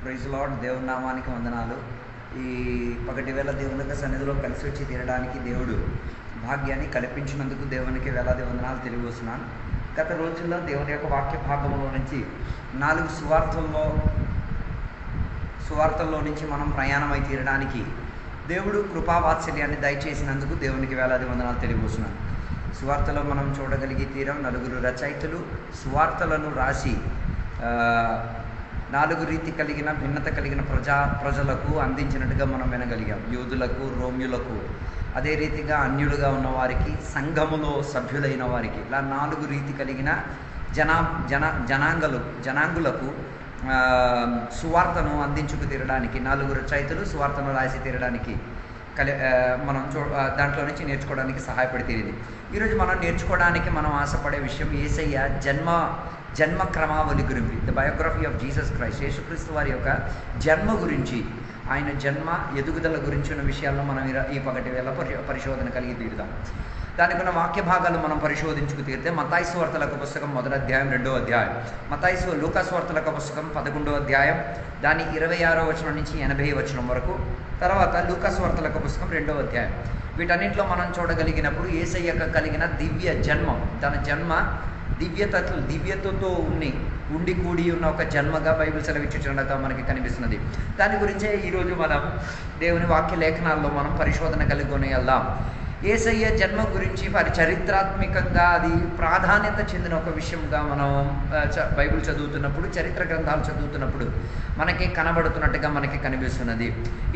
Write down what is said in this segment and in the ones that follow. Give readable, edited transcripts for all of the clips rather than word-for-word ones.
Praise lord. దేవుని నామానికి వందనాలు. ఈ పగటి వేళ దేవుని యొక్క సన్నిధిలో కలిసి వచ్చి తీరడానికి దేవుడు భాగ్యాన్ని కల్పించినందుకు దేవునికి వేలాది వందనాలు తెలియవస్తున్నాను. గత రోజుల్లో దేవుని యొక్క వాక్య భాగంలో నుంచి 4 సువార్తల్లో నుంచి మనం ప్రయాణమై తీరడానికి దేవుడు కృపావాత్సల్యాన్ని దయచేసినందుకు దేవునికి వేలాది వందనాలు తెలియవస్తున్నాను. సువార్తలో మనం చూడగలిగే తీరం 4 రచయితలు సువార్తలను రాసి 4 రీతి కలిగిన భిన్నత కలిగిన ప్రజలకు అందించినట్టుగా మనం వినగలిగాం. యూదులకు, రోమ్యులకు, అదే రీతిగా అన్యులుగా ఉన్నవారికి, సంఘములో సభ్యులైన వారికి, ఇలా 4 రీతి కలిగిన జనాంగులకు సువార్తను అందించుకు తీరడానికి 4 రచయితలు సువార్తను రాసి తీరడానికి మనం దాంట్లో నుంచి నేర్చుకోవడానికి సహాయపడి తీరింది. ఈరోజు మనం నేర్చుకోవడానికి మనం ఆశపడే విషయం యేసయ్య జన్మ క్రమావళి గురించి, the biography of Jesus Christ. యేసుక్రీస్తు వారి యొక్క జన్మ గురించి, ఆయన జన్మ ఎదుగుదల గురించి ఉన్న విషయాల్లో మనం ఈ పగటి వేళ పరిశోధన కలిగి తీరుదాం. దానికి ఉన్న వాక్య భాగాలు మనం పరిశోధించుకు తీరితే మత్తాయి సువార్తల పుస్తకం 1వ అధ్యాయం 2వ అధ్యాయం, లూకా సువార్తల పుస్తకం 11వ అధ్యాయం దాని 26వ వచనం నుంచి 80వ వచనం వరకు, తర్వాత లూకా సువార్తల పుస్తకం 2వ అధ్యాయం. వీటన్నింటిలో మనం చూడగలిగినప్పుడు యేసయ్యకు కలిగిన దివ్య జన్మం, తన జన్మ దివ్యతతో ఉండి కూడి ఉన్న ఒక జన్మగా బైబిల్ సెలవిచ్చుచుండగా మనకి కనిపిస్తున్నది. దాని గురించే ఈరోజు మనం దేవుని వాక్య లేఖనాల్లో మనం పరిశోధన కలిగి వెళ్దాం. యేసయ్య జన్మ గురించి చరిత్రాత్మకంగా అది ప్రాధాన్యత చెందిన ఒక విషయంగా మనం బైబిల్ చదువుతున్నప్పుడు, చరిత్ర గ్రంథాలు చదువుతున్నప్పుడు మనకి కనబడుతున్నట్టుగా మనకి కనిపిస్తున్నది.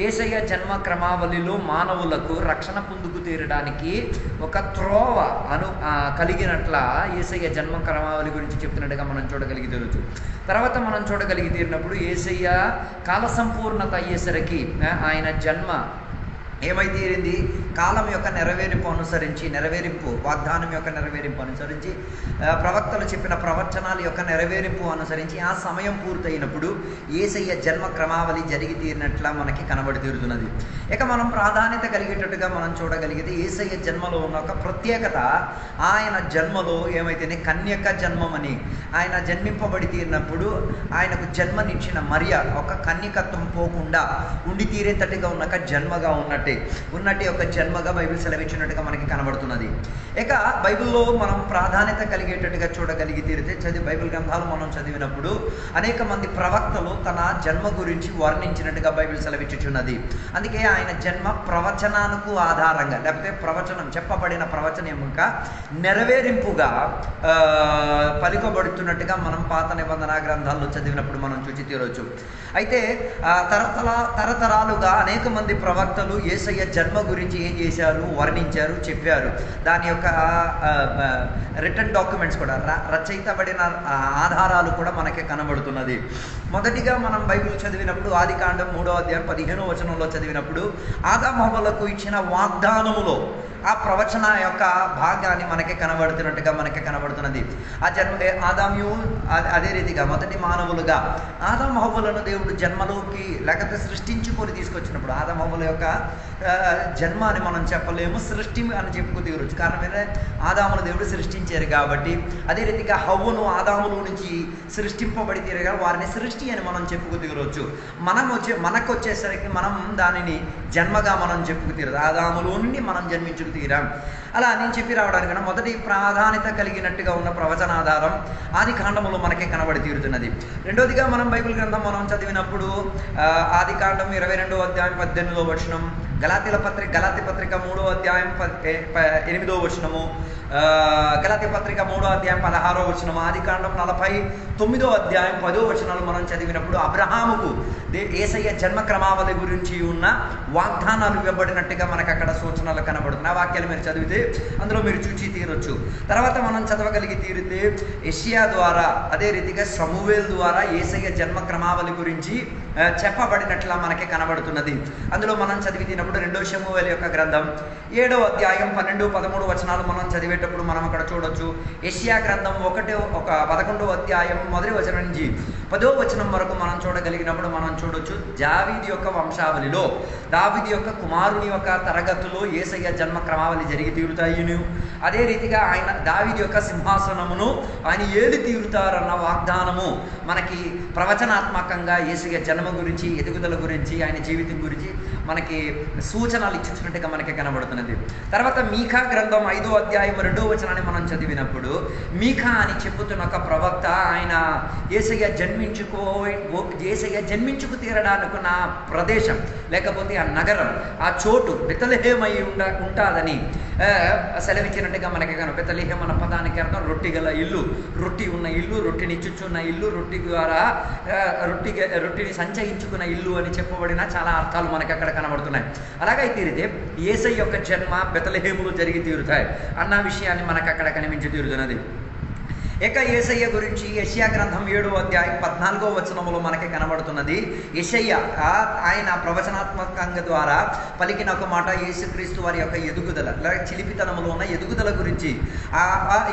యేసయ్య జన్మ క్రమావళిలో మానవులకు రక్షణ పొందుకు తీరడానికి ఒక త్రోవ కలిగినట్ల యేసయ్య జన్మ క్రమావళి గురించి చెప్తున్నట్టుగా మనం చూడగలిగి తీరచ్చు. తర్వాత మనం చూడగలిగి తీరినప్పుడు యేసయ్య కాల సంపూర్ణత అయ్యేసరికి ఆయన జన్మ ఏమై తీరింది? కాలం యొక్క వాగ్దానం యొక్క నెరవేరింపు అనుసరించి, ప్రవక్తలు చెప్పిన ప్రవచనాల యొక్క నెరవేరింపు అనుసరించి ఆ సమయం పూర్తయినప్పుడు యేసయ్య జన్మ క్రమావళి జరిగి తీరినట్లా మనకి కనబడి తీరుతున్నది. ఇక మనం ప్రాధాన్యత కలిగేటట్టుగా మనం చూడగలిగితే యేసయ్య జన్మలో ఉన్న ఒక ప్రత్యేకత, ఆయన జన్మలో ఏమైతేనే కన్యక జన్మమని, ఆయన జన్మింపబడి తీరినప్పుడు ఆయనకు జన్మనిచ్చిన మరియ ఒక కన్యకత్వం పోకుండా ఉండి తీరేటట్టుగా ఉన్న జన్మగా ఉన్నట్టు ఒక జన్మగా బైబిల్ సెలవిచ్చినట్టుగా మనకి కనబడుతున్నది. ఇక బైబిల్లో మనం ప్రాధాన్యత కలిగేటట్టుగా చూడగలిగి తీరితే బైబిల్ గ్రంథాలు మనం చదివినప్పుడు అనేక మంది ప్రవక్తలు తన జన్మ గురించి వర్ణించినట్టుగా బైబిల్ సెలవిచ్చుచున్నది. అందుకే ఆయన జన్మ ప్రవచనానికి ఆధారంగా, లేకపోతే చెప్పబడిన ప్రవచనం ఇంకా నెరవేరింపుగా పలుకబడుతున్నట్టుగా మనం పాత నిబంధన గ్రంథాల్లో చదివినప్పుడు మనం చూసి తీరవచ్చు. అయితే తరతరాలుగా అనేక మంది ప్రవక్తలు యేసయ్య జన్మ గురించి ఏం చేశారు, వర్ణించారు, చెప్పారు. దాని యొక్క రిటర్న్ డాక్యుమెంట్స్ కూడా, రచయితబడిన ఆధారాలు కూడా మనకి కనబడుతున్నది. మొదటిగా మనం బైబిల్ చదివినప్పుడు ఆదికాండం 3వ అధ్యాయం 15వ వచనంలో చదివినప్పుడు ఆదాము హవ్వలకు ఇచ్చిన వాగ్దానములో ఆ ప్రవచన యొక్క భాగాన్ని మనకి కనబడుతున్నట్టుగా మనకి కనబడుతున్నది. ఆ ఆదాము అదే రీతిగా మొదటి మానవులుగా ఆదాము హవ్వలను దేవుడు జన్మలోకి లేకపోతే సృష్టించుకొని తీసుకొచ్చినప్పుడు, ఆదాము హవ్వల యొక్క జన్మ అని మనం చెప్పలేము, సృష్టి అని చెప్పుకు తీరవచ్చు. కారణం ఏంటంటే ఆదామును దేవుడు సృష్టించారు కాబట్టి. అదే రీతిగా హవ్వను ఆదాములో నుంచి సృష్టింపబడి తీరగా వారిని సృష్టి అని మనం చెప్పుకు తీరవచ్చు. మనకు వచ్చేసరికి మనం దానిని జన్మగా మనం చెప్పుకు తీరదు. ఆదాములో నుండి మనం జన్మించుకు తీరాం. అలా నేను చెప్పి రావడానికన్నా మొదటి ప్రాధాన్యత కలిగినట్టుగా ఉన్న ప్రవచనాధారం ఆదికాండములో మనకే కనబడి తీరుతున్నది. రెండోదిగా మనం బైబిల్ గ్రంథం మనం చదివినప్పుడు ఆదికాండం 22వ అధ్యాయం 18వ వచనం, గలాతీ పత్రిక 3వ అధ్యాయం 8వ వచనము, గలాతీ పత్రిక 3వ అధ్యాయం 16వ వచనము, ఆదికాండం 49వ అధ్యాయం 10వ వచనాలు మనం చదివినప్పుడు అబ్రహాముకు యేసయ్య జన్మ క్రమావళి గురించి ఉన్న వాగ్దానాలు ఇవ్వబడినట్టుగా మనకు అక్కడ సూచనలు కనబడుతున్నాయి. ఆ వాక్యాలు మీరు చదివితే అందులో మీరు చూచి తీరొచ్చు. తర్వాత మనం చదవగలిగి తీరితే యెషయా ద్వారా, అదే రీతిగా సమూయేలు ద్వారా యేసయ్య జన్మ క్రమావళి గురించి చెప్పబడినట్లా మనకి కనబడుతున్నది. అందులో మనం చదివి తీరినప్పుడు చదివేటప్పుడు 2వ శమూవేలు యొక్క గ్రంథం 7వ అధ్యాయం 12, 13 వచనాలు మనం చదివేటప్పుడు మనం అక్కడ చూడొచ్చు. యెషయా గ్రంథం 11వ అధ్యాయం 1వ వచనం నుంచి 10వ వచనం వరకు మనం చూడగలిగినప్పుడు మనం చూడొచ్చు. దావీదు యొక్క వంశావళిలో దావీదు యొక్క కుమారుని యొక్క తరగతులు యేసయ్య జన్మ క్రమావళి జరిగి తీరుతాయిను. అదే రీతిగా ఆయన దావీదు యొక్క సింహాసనమును ఆయన ఏలి తీరుతారన్న వాగ్దానము మనకి ప్రవచనాత్మకంగా యేసయ్య జన్మ గురించి, ఎదుగుదల గురించి, ఆయన జీవితం గురించి మనకి సూచనలు ఇచ్చినట్టుగా మనకి కనబడుతున్నది. తర్వాత మీకా గ్రంథం 5వ అధ్యాయం 2వ వచనాన్ని మనం చదివినప్పుడు మీకా అని చెప్పుతున్న ఒక ప్రవక్త ఆయన యేసయ్య జన్మించుకు తీరడానుకున్న ప్రదేశం లేకపోతే ఆ నగరం, ఆ చోటు బెత్లెహేమై ఉంటాదని సెలవిచ్చినట్టుగా మనకి బెత్లెహేం అన్న పదానికి అర్థం రొట్టి గల ఇల్లు, రొట్టి ఉన్న ఇల్లు, రొట్టిని చుచ్చున్న ఇల్లు, రొట్టి ద్వారా రొట్టిని సంచయించుకున్న ఇల్లు అని చెప్పబడిన చాలా అర్థాలు మనకి అక్కడ కనబడుతున్నాయి. అలాగైతే తీరితే యేసయ్య యొక్క జన్మ బెత్లెహేములో జరిగి తీరుతాయి అన్న విషయాన్ని మనకు అక్కడ కనిపించి తీరుతున్నది. ఇక యేసయ్య గురించి యెషయా గ్రంథం 7వ అధ్యాయం 14వ వచనములో మనకి కనబడుతున్నది. యెషయ్య ఆయన ప్రవచనాత్మకంగా ద్వారా పలికిన ఒక మాట యేసుక్రీస్తు వారి యొక్క ఎదుగుదల లేక చిలిపితనములో ఉన్న ఎదుగుదల గురించి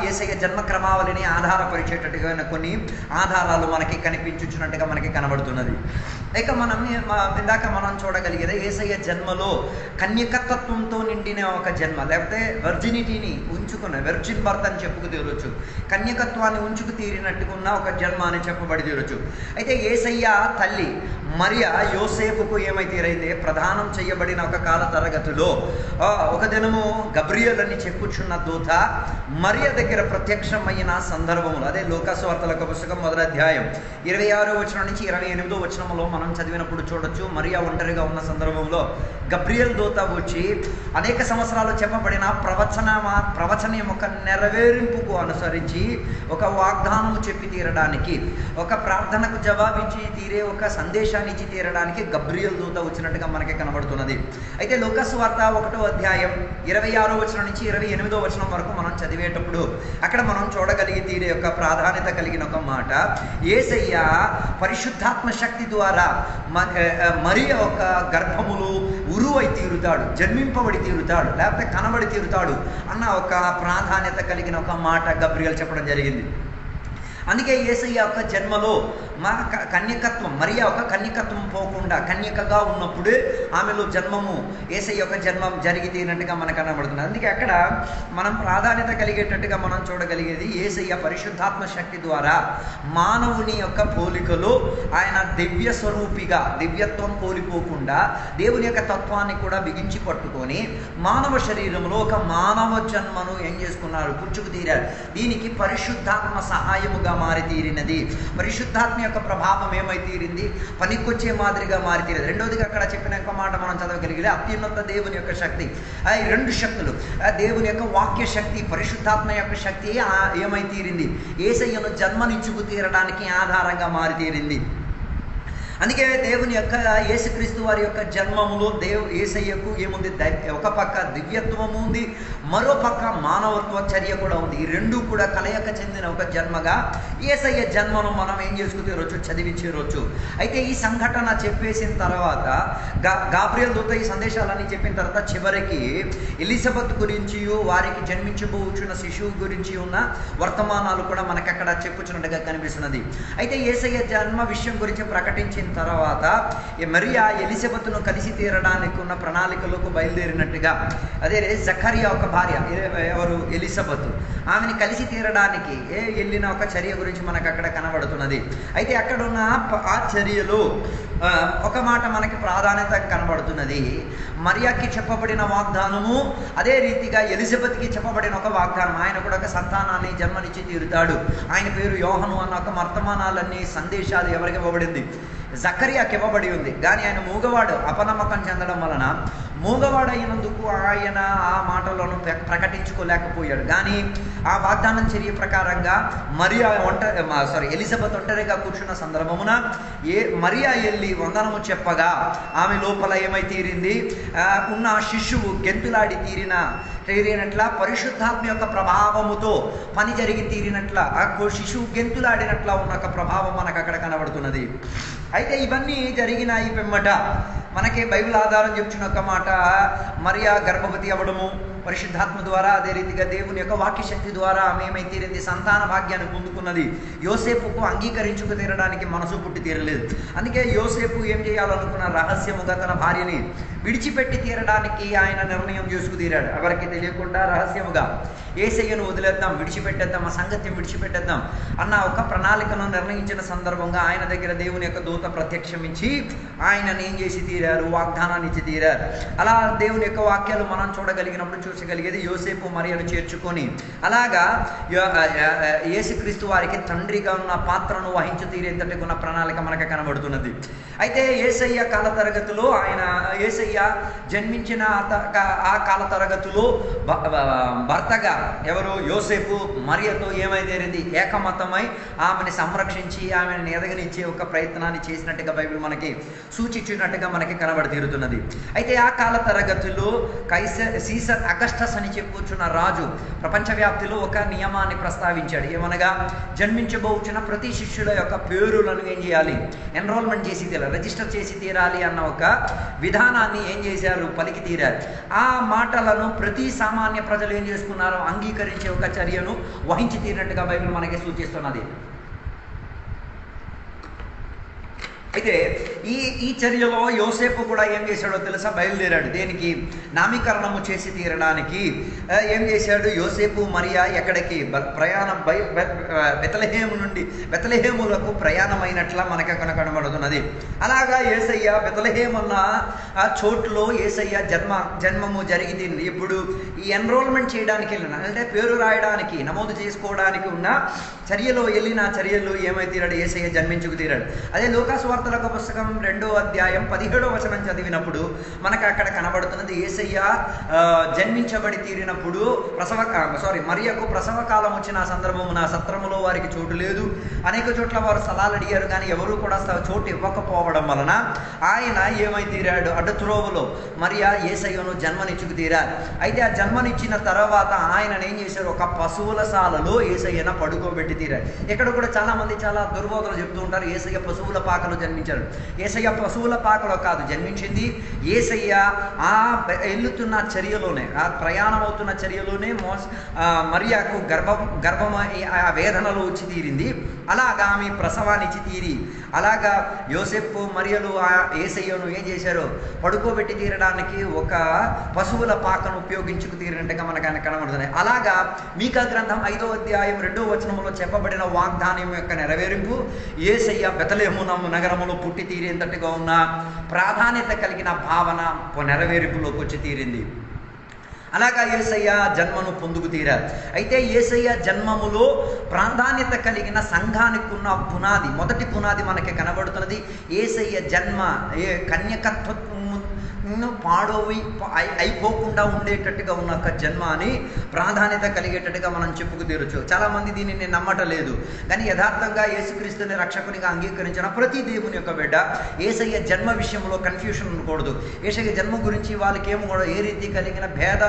యేసయ్య జన్మ క్రమావళిని ఆధారపరిచేటట్టుగా కొన్ని ఆధారాలు మనకి కనిపించున్నట్టుగా మనకి కనబడుతున్నది. ఇక ఇందాక మనం చూడగలిగేది యేసయ్య జన్మలో కన్యకత్వంతో నిండిన ఒక జన్మ, లేకపోతే వర్జినిటీని ఉంచుకున్న వెర్జిన్ బర్త్ అని చెప్పుకు తీరొచ్చు, కన్యకత్వాన్ని ఉంచుకు తీరినట్టుగా ఉన్న ఒక జన్మ అని చెప్పబడి తీరొచ్చు. అయితే యేసయ్య తల్లి మరియ యోసేపుకు ఏమైతేరైతే ప్రదానం చేయబడిన ఒక కాల తరగతిలో ఒక దినము గబ్రియల్ అని చెప్పుచున్న దూత మరియ దగ్గర ప్రత్యక్షమైన సందర్భములు, అదే లూకాసు వార్తల పుస్తకం 1వ అధ్యాయం 26వ వచనం నుంచి 28వ వచనంలో మనం చదివినప్పుడు చూడొచ్చు. మరియ ఒంటరిగా ఉన్న సందర్భంలో గబ్రియల్ దూత వచ్చి అనేక సంవత్సరాలు చెప్పబడిన ప్రవచనం యొక్క నెరవేరింపుకు అనుసరించి ఒక వాగ్దానము చెప్పి తీరడానికి, ఒక ప్రార్థనకు జవాబిచ్చి తీరే ఒక సందేశాన్ని ఇచ్చి తీరడానికి గబ్రియల్ దూత వచ్చినట్టుగా మనకి కనబడుతున్నది. అయితే లూకాసు వార్త 1వ అధ్యాయం 26వ వచనం నుంచి 28వ వచనం వరకు మనం చదివేటప్పుడు అక్కడ మనం చూడగలిగి తీరే యొక్క ప్రాధాన్యత కలిగిన ఒక మాట, యేసయ్య పరిశుద్ధాత్మ శక్తి ద్వారా మరియ యొక్క గర్భములు ఉరువై తీరుతాడు, జన్మింపబడి తీరుతాడు, లేకపోతే కనబడి తీరుతాడు అన్న ఒక ప్రాధాన్యత కలిగిన ఒక మాట గబ్రియల్ చెప్పడం జరిగింది. అందుకే యేసయ్య యొక్క జన్మలో కన్యకత్వం, మరియ యొక్క కన్యకత్వం పోకుండా కన్యకగా ఉన్నప్పుడే ఆమెలో జన్మము, యేసయ్య యొక్క జన్మం జరిగి తీరినట్టుగా మనకు కనబడుతుంది. అందుకే అక్కడ మనం ప్రాధాన్యత కలిగేటట్టుగా మనం చూడగలిగేది యేసయ్య పరిశుద్ధాత్మ శక్తి ద్వారా మానవుని యొక్క పోలికలో ఆయన దివ్య స్వరూపిగా, దివ్యత్వం కోల్పోకుండా దేవుని యొక్క తత్వాన్ని కూడా బిగించి పట్టుకొని మానవ శరీరంలో ఒక మానవ జన్మను ఏం చేసుకున్నారు, పుచ్చుకు తీరారు. దీనికి పరిశుద్ధాత్మ సహాయముగా మారి తీరినది. పరిశుద్ధాత్మ యొక్క ప్రభావం ఏమై తీరింది, పనికొచ్చే మాదిరిగా మారి తీరింది. రెండోదిగా అక్కడ చెప్పిన ఒక మాట మనం చదవగలిగితే అత్యున్నత దేవుని యొక్క శక్తి, ఈ రెండు శక్తులు, దేవుని యొక్క వాక్య శక్తి, పరిశుద్ధాత్మ యొక్క శక్తి ఏమై తీరింది, యేసయ్యను జన్మనిచ్చుకు తీరడానికి ఆధారంగా మారి తీరింది. అందుకే దేవుని యొక్క యేసుక్రీస్తు వారి యొక్క జన్మములో యేసయ్యకు ఏముంది, ఒక పక్క దివ్యత్వము ఉంది, మరో పక్క మానవత్వ చర్య కూడా ఉంది. ఈ రెండు కూడా కలయిక చెందిన ఒక జన్మగా యేసయ్య జన్మను మనం ఏం చేసుకుతేరొచ్చు, చదివించేరొచ్చు. అయితే ఈ సంఘటన చెప్పేసిన తర్వాత గాబ్రియల్ దూత ఈ సందేశాలన్నీ చెప్పిన తర్వాత చివరికి ఎలిజబెత్ గురించి, వారికి జన్మించబోచున్న శిశువు గురించి ఉన్న వర్తమానాలు కూడా మనకి అక్కడ చెప్పుచున్నట్టుగా కనిపిస్తున్నది. అయితే యేసయ్య జన్మ విషయం గురించి ప్రకటించిన తర్వాత మరియా ఎలిజబెత్ను కలిసి తీరడానికి ఉన్న ప్రణాళికలకు బయలుదేరినట్టుగా, అదే జకరియా ఒక భార్య ఎవరు ఎలిజబెత్, ఆమెని కలిసి తీరడానికి వెళ్ళిన ఒక చర్య గురించి మనకు అక్కడ కనబడుతున్నది. అయితే అక్కడ ఉన్న ఆ చర్యలో ఒక మాట మనకి ప్రాధాన్యత కనబడుతున్నది. మరియాకి చెప్పబడిన వాగ్దానము, అదే రీతిగా ఎలిజబెత్కి చెప్పబడిన ఒక వాగ్దానం, ఆయన కూడా ఒక సంతానాన్ని జన్మనిచ్చి తీరుతాడు, ఆయన పేరు యోహను అన్న ఒక వర్తమానాలన్నీ సందేశాలు ఎవరికి ఇవ్వబడింది, జకరియాకి ఇవ్వబడి ఉంది. కానీ ఆయన మూగవాడు, అపనమ్మకం చెందడం వలన మూగవాడైనందుకు ఆయన ఆ మాటలను ప్రకటించుకోలేకపోయాడు. కానీ ఆ వాగ్దానం చర్య ప్రకారంగా ఎలిజబెత్ ఒంటరిగా కూర్చున్న సందర్భమున మరియా వెళ్ళి వందనము చెప్పగా ఆమె లోపల ఏమై తీరింది, ఉన్న శిశువు గెంతులాడి తీరినట్ల పరిశుద్ధాత్మ యొక్క ప్రభావముతో పని జరిగి తీరినట్ల ఆ శిశువు గెంతులాడినట్ల ఉన్న ఒక ప్రభావం మనకు అక్కడ కనబడుతున్నది. అయితే ఇవన్నీ జరిగినాయి పిమ్మట మనకి బైబిల్ ఆధారం చెప్తున్న ఒక మాట, మరియా గర్భవతి అవ్వడము పరిశుద్ధాత్మ ద్వారా, అదే రీతిగా దేవుని యొక్క వాక్య శక్తి ద్వారా ఆమె ఏమైతీరింది, సంతాన భాగ్యాన్ని పొందుకున్నది. యోసేపుకు అంగీకరించుకు తీరడానికి మనసు పుట్టి తీరలేదు. అందుకే యోసేపు ఏం చేయాలనుకున్న, రహస్యముగా తన భార్యని విడిచిపెట్టి తీరడానికి ఆయన నిర్ణయం చేసుకు తీరాడు. ఎవరికి తెలియకుండా రహస్యముగా యేసయ్యను వదిలేద్దాం, విడిచిపెట్టేద్దాం, ఆ సంగత్యం విడిచిపెట్టేద్దాం అన్న ఒక ప్రణాళికను నిర్ణయించిన సందర్భంగా ఆయన దగ్గర దేవుని యొక్క దూత ప్రత్యక్షమించి ఆయనని ఏం చేసి తీరారు, వాగ్దానాన్ని ఇచ్చి తీరారు. అలా దేవుని యొక్క వాక్యాలు మనం చూడగలిగినప్పుడు చూసగలిగేది యోసేపు మరియను చేర్చుకొని అలాగా యేసుక్రీస్తు వారికి తండ్రిగా ఉన్న పాత్రను వహించి తీరేంతటి ఉన్న ప్రణాళిక మనకు కనబడుతున్నది. అయితే యేసయ్య కాల తరగతిలో యేసయ్య జన్మించిన ఆ కాల తరగతిలో భర్తగా ఎవరు, యోసేపు మరియతో ఏమైతేరింది, ఏకమతమై ఆమెను సంరక్షించి ఆమెను ఎదగనిచ్చే ఒక ప్రయత్నాన్ని చేసినట్టుగా బైబిల్ మనకి సూచించినట్టుగా మనకి కనబడి. అయితే ఆ కాల తరగతిలో సీసర్ అగస్టస్ అని చెప్పుచున్న రాజు ప్రపంచవ్యాప్తిలో ఒక నియమాన్ని ప్రస్తావించాడు. ఏమనగా, జన్మించబోచున్న ప్రతి శిష్యుల యొక్క పేరులను ఏం చేయాలి, ఎన్రోల్మెంట్ చేసి తీరాలి, రిజిస్టర్ చేసి తీరాలి అన్న ఒక విధానాన్ని ఏం చేశారు, పలికి తీరారు. ఆ మాటలను ప్రతి సామాన్య ప్రజలు ఏం చేసుకున్నారు, అంగీకరించే ఒక చర్యను వహించి తీరినట్టుగా బైబిల్ మనకి సూచిస్తున్నది. అయితే ఈ చర్యలో యోసేపు కూడా ఏం చేశాడో తెలుసా, బయలుదేరాడు. దేనికి, నామీకరణము చేసి తీరడానికి ఏం చేశాడు, యోసేపు మరియా ఎక్కడికి ప్రయాణం బెత్లెహేము నుండి బెత్లెహేములకు ప్రయాణమైనట్లా మనకు కనబడుతున్నది. అలాగా యేసయ్య బెత్లెహేము అన్న ఆ చోటులో యేసయ్య జన్మము జరిగింది. ఇప్పుడు ఈ ఎన్రోల్మెంట్ చేయడానికి వెళ్ళిన, అంటే పేరు రాయడానికి, నమోదు చేసుకోవడానికి ఉన్న చర్యలో వెళ్ళిన చర్యలు ఏమైతీరాడు, యేసయ్య జన్మించుకు తీరాడు. అదే లూకాసు వార్తల పుస్తకం 2వ అధ్యాయం 17వ వచనం చదివినప్పుడు మనకు అక్కడ కనబడుతున్నది, యేసయ్య జన్మించబడి తీరినప్పుడు మరియకు ప్రసవ కాలం వచ్చిన సందర్భమున సత్రములో వారికి చోటు లేదు. అనేక చోట్ల వారు స్థలాలు అడిగారు, కానీ ఎవరు కూడా చోటు ఇవ్వకపోవడం వలన ఆయన ఏమై తీరాడు, అడ్డత్రోవలో మరియా యేసయ్యను జన్మనిచ్చుకు తీరారు. అయితే ఆ జన్మనిచ్చిన తర్వాత ఆయనను ఏం చేశారు, ఒక పశువుల శాలలో యేసయ్యన పడుకోబెట్టి తీరారు. ఇక్కడ కూడా చాలా మంది చాలా దుర్బోధనలు చెప్తూ ఉంటారు, యేసయ్య పశువుల పాకలో జన్మించారు. యేసయ్య పశువుల పాకలో కాదు జన్మించింది. యేసయ్య ఆ వెళ్తున్న చర్యలోనే, ఆ ప్రయాణం అవుతున్న చర్యలోనే మరియాకు గర్భం ఆ వేదనలో వచ్చి తీరింది. అలాగా ఆమె ప్రసవాన్ని ఇచ్చి తీరి, అలాగా యోసేపు మరియలు ఆ యేసయ్యను ఏం చేశారో పడుకోబెట్టి తీరడానికి ఒక పశువుల పాకను ఉపయోగించుకు తీరినట్టుగా మనకు ఆయన కనబడుతుంది. అలాగా మీకా గ్రంథం 5వ అధ్యాయం 2వ వచనంలో చెప్పబడిన వాగ్దానం యొక్క నెరవేరింపు యేసయ్య బెత్లెహేము నగరములో పుట్టి తీరేంతటిగా ఉన్న ప్రాధాన్యత కలిగిన భావన నెరవేర్పులోకి వచ్చి తీరింది. అలాగా యేసయ్య జన్మను పొందుకు తీరారు. అయితే యేసయ్య జన్మములో ప్రాధాన్యత కలిగిన సంఘానికి ఉన్న పునాది, మొదటి పునాది మనకి కనబడుతున్నది. యేసయ్య జన్మ కన్యకత్వము అయిపోకుండా ఉండేటట్టుగా ఉన్న ఒక జన్మ అని ప్రాధాన్యత కలిగేటట్టుగా మనం చెప్పుకు తీరచ్చు. చాలామంది దీనిని నమ్మటలేదు, కానీ యథార్థంగా యేసుక్రీస్తుని రక్షకునిగా అంగీకరించిన ప్రతి దేవుని యొక్క బిడ్డ యేసయ్య జన్మ విషయంలో కన్ఫ్యూషన్ ఉండకూడదు. యేసయ్య జన్మ గురించి వాళ్ళకి ఏమో కూడా ఏ రీతి కలిగిన భేద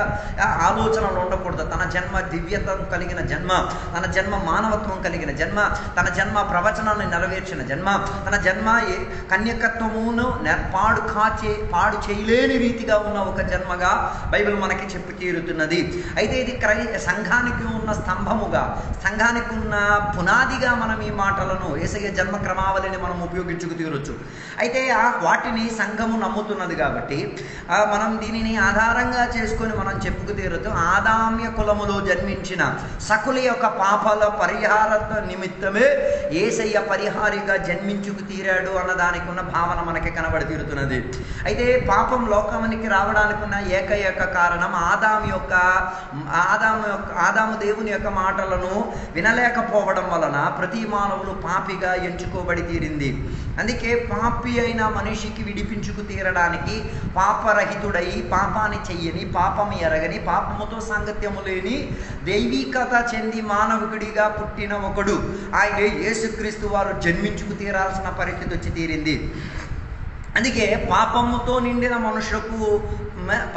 ఆలోచనలు ఉండకూడదు. తన జన్మ దివ్యత్వం కలిగిన జన్మ, తన జన్మ మానవత్వం కలిగిన జన్మ, తన జన్మ ప్రవచనాన్ని నెరవేర్చిన జన్మ, తన జన్మ కన్యకత్వమును పాడు చేయలేని రీతిగా ఉన్న ఒక జన్మగా బైబిల్ మనకి చెప్పి తీరుతున్నది. అయితే ఇది సంఘానికి ఉన్న స్తంభముగా, సంఘానికి ఉన్న పునాదిగా మనం ఈ మాటలను యేసయ్య జన్మ క్రమావళిని మనం ఉపయోగించుకు తీరొచ్చు. అయితే వాటిని సంఘము నమ్ముతున్నది కాబట్టి మనం దీనిని ఆధారంగా చేసుకొని మనం చెప్పుకు తీరొచ్చు. ఆదామ్య కులములో జన్మించిన సకుల యొక్క పాపాల పరిహార నిమిత్తమే యేసయ్య పరిహారిగా జన్మించుకు తీరాడు అన్నదానికి ఉన్న భావన మనకి కనబడి తీరుతున్నది. అయితే పాపం లోకానికి రావడానికి ఉన్న ఏకైక కారణం ఆదాము దేవుని యొక్క మాటలను వినలేకపోవడం వలన ప్రతి మానవులు పాపిగా ఎంచుకోబడి తీరింది. అందుకే పాపి అయిన మనిషికి విడిపించుకు తీరడానికి పాపరహితుడై, పాపాన్ని చెయ్యని, పాపం ఎరగని, పాపముతో సాంగత్యము లేని, దైవికత చెంది మానవుడిగా పుట్టిన ఒకడు ఆయన యేసుక్రీస్తు వారు జన్మించుకు తీరాల్సిన పరిస్థితి వచ్చి తీరింది. అందుకే పాపముతో నిండిన మనుషులకు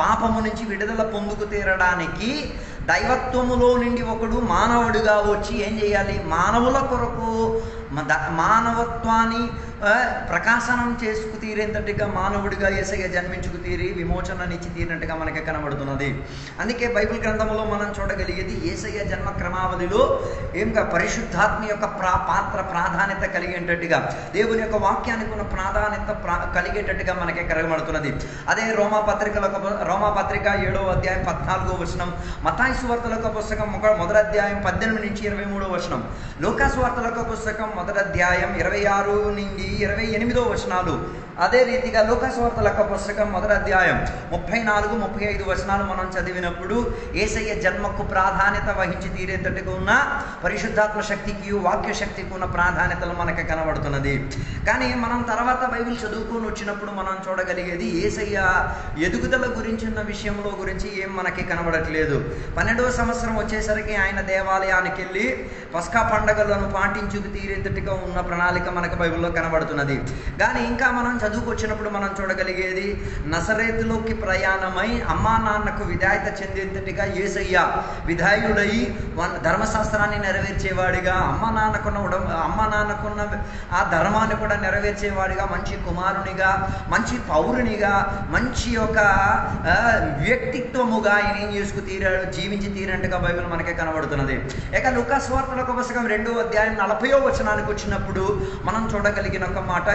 పాపము నుంచి విడుదల పొందుకు తీరడానికి దైవత్వములో నుండి ఒకడు మానవుడిగా వచ్చి ఏం చేయాలి, మానవుల కొరకు మానవత్వాన్ని ప్రకాశనం చేసుకు తీరేంతటిగా మానవుడిగా యేసయ్య జన్మించుకు తీరి విమోచననిచ్చి తీరినట్టుగా మనకి కనబడుతున్నది. అందుకే బైబిల్ గ్రంథంలో మనం చూడగలిగేది యేసయ్య జన్మ క్రమావధిలో ఏంగా పరిశుద్ధాత్మ యొక్క పాత్ర ప్రాధాన్యత కలిగేటట్టుగా, దేవుని యొక్క వాక్యానికి ఉన్న ప్రాధాన్యత కలిగేటట్టుగా మనకి కనబడుతున్నది. అదే రోమాపత్రిక 7వ అధ్యాయం 14వ వచనం, మత్తాయి సువార్తల పుస్తకం 1వ అధ్యాయం 18 నుంచి 23వ వచనం, లూకా సువార్తల పుస్తకం 1వ అధ్యాయం 26 నుంచి 28వ వచనాలు, అదే రీతిగా లూకా సువార్తల పుస్తకం 1వ అధ్యాయం 34, 35 వచనాలు మనం చదివినప్పుడు యేసయ్య జన్మకు ప్రాధాన్యత వహించి తీరేటట్టుగా ఉన్న పరిశుద్ధాత్మ శక్తికి, వాక్య శక్తికి ఉన్న ప్రాధాన్యతలు మనకి కనబడుతున్నది. కానీ మనం తర్వాత బైబిల్ చదువుకొని వచ్చినప్పుడు మనం చూడగలిగేది యేసయ్య ఎదుగుదల గురించిన విషయంలో గురించి ఏం మనకి కనబడట్లేదు. 12వ సంవత్సరం వచ్చేసరికి ఆయన దేవాలయానికి వెళ్ళి పస్కా పండగలను పాటించుకు తీరేటట్టుగా ఉన్న ప్రణాళిక మనకు బైబిల్లో కనబడుతున్నది. కానీ ఇంకా మనం చదువుకొచ్చినప్పుడు మనం చూడగలిగేది నజరేతులోకి ప్రయాణమై అమ్మా నాన్నకు విధాయత చెందేంతటిగా యేసయ్య విధాయుడై ధర్మశాస్త్రాన్ని నెరవేర్చేవాడిగా, అమ్మ నాన్నకున్న ఆ ధర్మాన్ని కూడా నెరవేర్చేవాడిగా, మంచి కుమారునిగా, మంచి పౌరునిగా, మంచి ఒక వ్యక్తిత్వముగా ఆయన ఏం చేసుకు తీరాడు, జీవించి తీరినట్టుగా బైబిల్ మనకే కనబడుతున్నది. ఇక లూకా సువార్తల పుస్తకం 2వ అధ్యాయం 40వ వచనానికి వచ్చినప్పుడు మనం చూడగలిగిన ఒక మాట,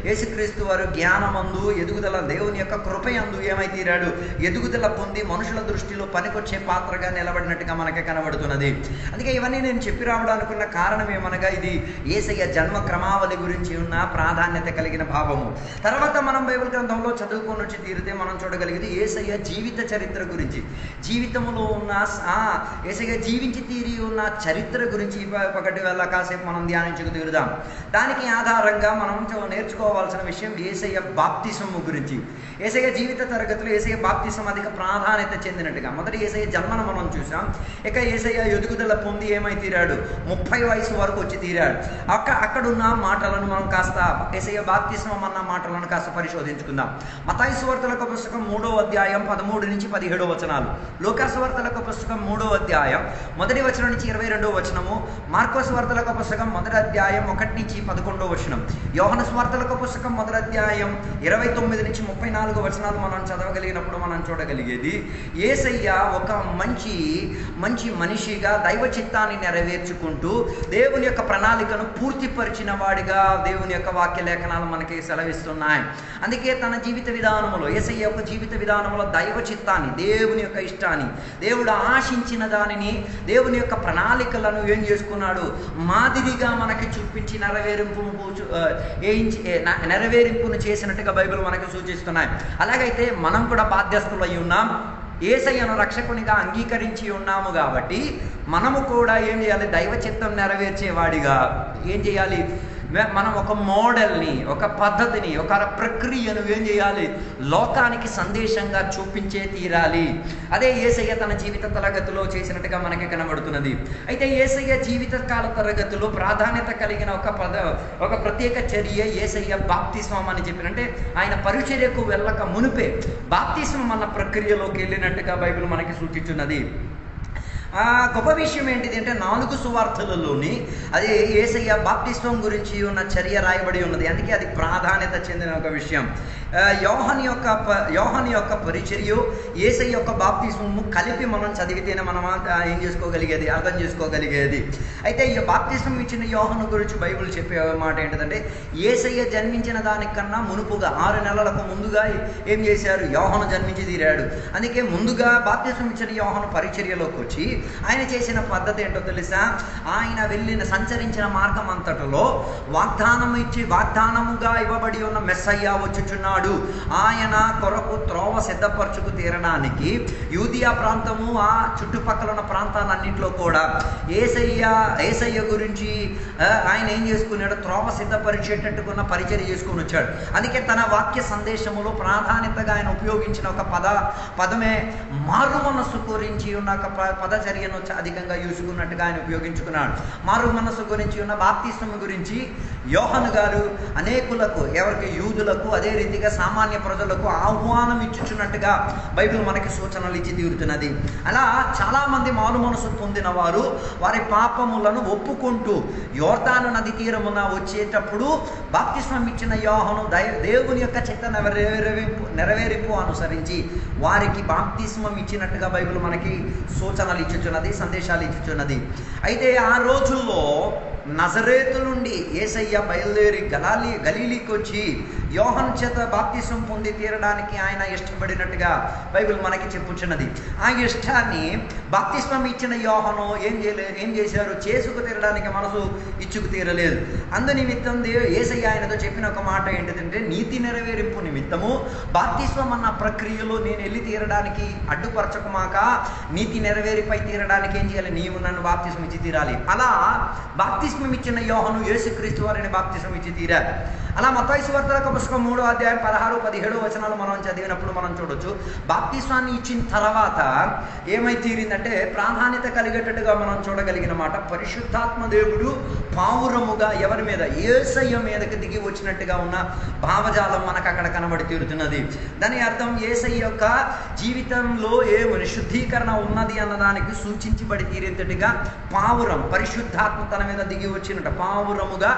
యేసుక్రీస్తు వారు జ్ఞానమందు ఎదుగుదల, దేవుని యొక్క కృపయందు ఏమై తీరాడు, ఎదుగుదల పొంది మనుషుల దృష్టిలో పనికొచ్చే పాత్రగా నిలబడినట్టుగా మనకే కనబడుతున్నది. అందుకే ఇవన్నీ నేను చెప్పి రావడానుకున్న కారణం ఏమనగా ఇది యేసయ్య జన్మ క్రమావళి గురించి ఉన్న ప్రాధాన్యత కలిగిన భావము. తర్వాత మనం బైబిల్ గ్రంథంలో చదువుకొని వచ్చి తీరితే మనం చూడగలిగేది యేసయ్య జీవిత చరిత్ర గురించి, జీవితంలో ఉన్న యేసయ్య జీవించి తీరి ఉన్న చరిత్ర గురించి ఒకటి వల్ల కాసేపు మనం ధ్యానించుకు తీరుదాం. దానికి ఆధారంగా మనం నేర్చుకోవాల్సిన విషయం యేసయ్య బాప్తిసము గురించి. యేసయ్య జీవిత తరగతిలో యేసయ్య బాప్తిసం అధిక ప్రాధాన్యత చెందినట్టుగా మొదటి యేసయ్య జన్మను మనం చూసాం. ఇక యేసయ్య ఎదుగుదల పొంది ఏమై తీరాడు, 30 వయసు వరకు వచ్చి తీరాడు. అక్కడున్న మాటలను మనం కాస్త యేసయ్య బాప్తిసం అన్న మాటలను కాస్త పరిశోధించుకుందాం. మత్తాయి సువార్తల పుస్తకం 3వ అధ్యాయం 13 నుంచి 17 వచనాలు, లూకా సువార్తల పుస్తకం 3వ అధ్యాయం 1వ వచనం నుంచి 22వ వచనము, మార్కో సువార్తల పుస్తకం 1వ అధ్యాయం 1 నుంచి 11వ వచనం, యోహాను సువార్తల పుస్తకం 1వ అధ్యాయం 29 నుంచి 34 వచనాలు మనం చదవగలిగినప్పుడు మనం చూడగలిగేది యేసయ్య ఒక మంచి మనిషిగా దైవ చిత్తాన్ని నెరవేర్చుకుంటూ దేవుని యొక్క ప్రణాళికను పూర్తిపరిచిన వాడిగా దేవుని యొక్క వాక్య లేఖనాలు మనకి సెలవిస్తున్నాయి. అందుకే తన జీవిత విధానంలో, యేసయ్య యొక్క జీవిత విధానంలో దైవ చిత్తాన్ని, దేవుని యొక్క ఇష్టాన్ని, దేవుడు ఆశించిన దానిని, దేవుని యొక్క ప్రణాళికలను ఏం చేసుకున్నాడు, మాదిరిగా మనకి చూపించి నెరవేరింపును చేసినట్టుగా బైబిల్ మనకు సూచిస్తున్నాయి. అలాగైతే మనం కూడా బాధ్యస్తులై ఉన్నాం, యేసయ్యను రక్షకునిగా అంగీకరించి ఉన్నాము కాబట్టి మనము కూడా ఏం చేయాలి, దైవ చిత్తం నెరవేర్చేవాడిగా ఏం చేయాలి, మనం ఒక మోడల్ని, ఒక పద్ధతిని, ఒక ప్రక్రియను ఏం చేయాలి, లోకానికి సందేశంగా చూపించే తీరాలి. అదే యేసయ్య తన జీవిత తరగతిలో చేసినట్టుగా మనకి కనబడుతున్నది. అయితే యేసయ్య జీవిత కాల తరగతిలో ప్రాధాన్యత కలిగిన ఒక ప్రత్యేక చర్య యేసయ్య బాప్తిస్మం అని చెప్పినంటే ఆయన పరిచర్యకు వెళ్ళక మునిపే బాప్తిస్మం అన్న ప్రక్రియలోకి వెళ్ళినట్టుగా బైబిల్ మనకి సూచిస్తున్నది. గొప్ప విషయం ఏంటిది అంటే 4 సువార్తలలోని అది యేసయ్య బాప్తిస్మం గురించి ఉన్న చర్య రాయబడి ఉన్నది. అందుకే అది ప్రాధాన్యత చెందిన ఒక విషయం. యోహాను యొక్క పరిచర్య, యేసయ్య యొక్క బాప్తిస్మము కలిపి మనం చదివితేనే మనం ఏం చేసుకోగలిగేది, అర్థం చేసుకోగలిగేది. అయితే ఈ బాప్తిస్మం ఇచ్చిన యోహాను గురించి బైబిల్ చెప్పే మాట ఏంటంటే యేసయ్య జన్మించిన దానికన్నా మునుపుగా 6 నెలలకు ముందుగా ఏం చేశారు, యోహాను జన్మించి తీరాడు. అందుకే ముందుగా బాప్తిస్మం ఇచ్చిన యోహాను పరిచర్యలోకి వచ్చి ఆయన చేసిన పద్ధతి ఏంటో తెలుసా, ఆయన సంచరించిన మార్గం అంతటిలో వాగ్దానముగా ఇవ్వబడి ఉన్న మెస్సయ్య వచ్చుచున్నాడు, ఆయన కొరకు త్రోవ సిద్ధపరచుకు తీరడానికి యూదియా ప్రాంతము ఆ చుట్టుపక్కల ఉన్న ప్రాంతాలన్నింటిలో కూడా యేసయ్య గురించి ఆయన ఏం చేసుకున్నాడు, త్రోవ సిద్ధపరిచేటట్టుకున్న పరిచర్య చేసుకుని వచ్చాడు. అందుకే తన వాక్య సందేశములో ప్రాధాన్యతగా ఆయన ఉపయోగించిన ఒక పదమే మారు మనస్సు గురించి ఉన్న ఒక పరిచర్యను అధికంగా చూసుకున్నట్టుగా ఆయన ఉపయోగించుకున్నాడు. మారు మనసు గురించి ఉన్న బాప్తిస్మం గురించి యోహాను గారు అనేకులకు, ఎవరికి యూదులకు, అదే రీతిగా సామాన్య ప్రజలకు ఆహ్వానం ఇచ్చుచున్నట్టుగా బైబిల్ మనకి సూచనలు ఇచ్చి తీరుతున్నది. అలా చాలామంది మారు మనసు పొందిన వారు వారి పాపములను ఒప్పుకుంటూ యోర్దాను నది తీరమున వచ్చేటప్పుడు బాప్తిస్మం ఇచ్చిన యోహాను దేవుని యొక్క చిత్త నెరవేరింపు అనుసరించి వారికి బాప్తిస్మం ఇచ్చినట్టుగా బైబిల్ మనకి సూచనలు ఇచ్చుచున్నది, సందేశాలు ఇచ్చుచున్నది. అయితే ఆ రోజుల్లో నజరేతు నుండి యేసయ్య బయలుదేరి గలీలీకి వచ్చి యోహాను చేత బాప్తిస్మం పొంది తీరడానికి ఆయన ఇష్టపడినట్టుగా బైబిల్ మనకి చెప్పుచున్నది. ఆ ఇష్టాన్ని బాప్తిస్మం ఇచ్చిన యోహాను ఏం చేశారు? చేసుకు తీరడానికి మనసు ఇచ్చుకు తీరలేదు. అందు నిమిత్తం యేసయ్య ఆయనతో చెప్పిన ఒక మాట ఏంటిదంటే, నీతి నెరవేరింపు నిమిత్తము బాప్తిస్మం అన్న ప్రక్రియలో నేను వెళ్ళి తీరడానికి అడ్డుపరచకుమాక, నీతి నెరవేరిపై తీరడానికి ఏం చేయాలి? నీవు నన్ను బాప్తిస్మం ఇచ్చి తీరాలి. అలా బాప్తిస్మం ఇచ్చిన యోహాను యేసుక్రీస్తు వారిని బాప్తిస్మం ఇచ్చి తీరారు. అలా మత్తయి సువార్త పుస్తకం 3వ అధ్యాయం 16-17 వచనాలు మనం చదివినప్పుడు మనం చూడొచ్చు. బాప్తిస్మాన్ని ఇచ్చిన తర్వాత ఏమై తీరిందంటే ప్రాధాన్యత కలిగేటట్టుగా మనం చూడగలిగిన మాట, పరిశుద్ధాత్మ దేవుడు పావురముగా ఎవరి మీద? యేసయ్య మీదకి దిగి వచ్చినట్టుగా ఉన్న భావజాలం మనకు అక్కడ కనబడి తీరుతున్నది. దాని అర్థం యేసయ్య యొక్క జీవితంలో ఏమని శుద్ధీకరణ ఉన్నది అన్నదానికి సూచించబడి తీరేటట్టుగా పావురం, పరిశుద్ధాత్మ తన మీద దిగి వచ్చినట్టు, పావురముగా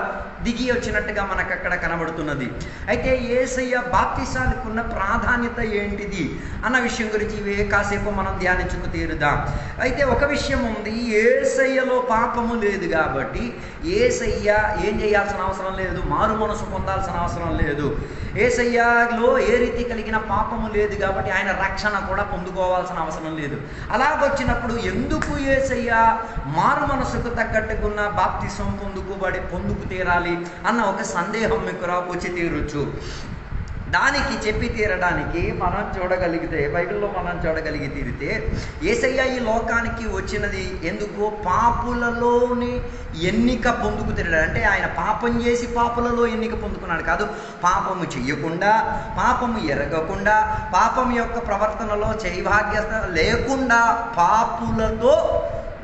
దిగి వచ్చినట్టుగా మనకు అక్కడ కనబడుతున్నది. అయితే యేసయ్య బాప్తిసానికి ఉన్న ప్రాధాన్యత ఏంటిది అన్న విషయం గురించి కాసేపు మనం ధ్యానించుకు తీరుదాం. అయితే ఒక విషయం ఉంది, యేసయ్యలో పాపము లేదు కాబట్టి యేసయ్య ఏం చేయాల్సిన అవసరం లేదు, మారు మనసు పొందాల్సిన అవసరం లేదు. యేసయ్యలో ఏ రీతి కలిగిన పాపము లేదు కాబట్టి ఆయన రక్షణ కూడా పొందుకోవాల్సిన అవసరం లేదు. అలాగొచ్చినప్పుడు ఎందుకు యేసయ్య మారు మనసుకు తగ్గట్టుకున్న బాప్తిసం పొందుకు తీరాలి అన్న ఒక సందేహం మీకు వచ్చి తీరొచ్చు. దానికి చెప్పి తీరడానికి మనం చూడగలిగితే, బైబిల్లో మనం చూడగలిగి తీరితే, యేసయ్య ఈ లోకానికి వచ్చినది ఎందుకు? పాపులలోని ఎన్నిక పొందుకు తీరడం. అంటే ఆయన పాపం చేసి పాపులలో ఎన్నిక పొందుకున్నాడు కాదు, పాపము చెయ్యకుండా, పాపము ఎరగకుండా, పాపం యొక్క ప్రవర్తనలో చేయభాగ్యత లేకుండా పాపులతో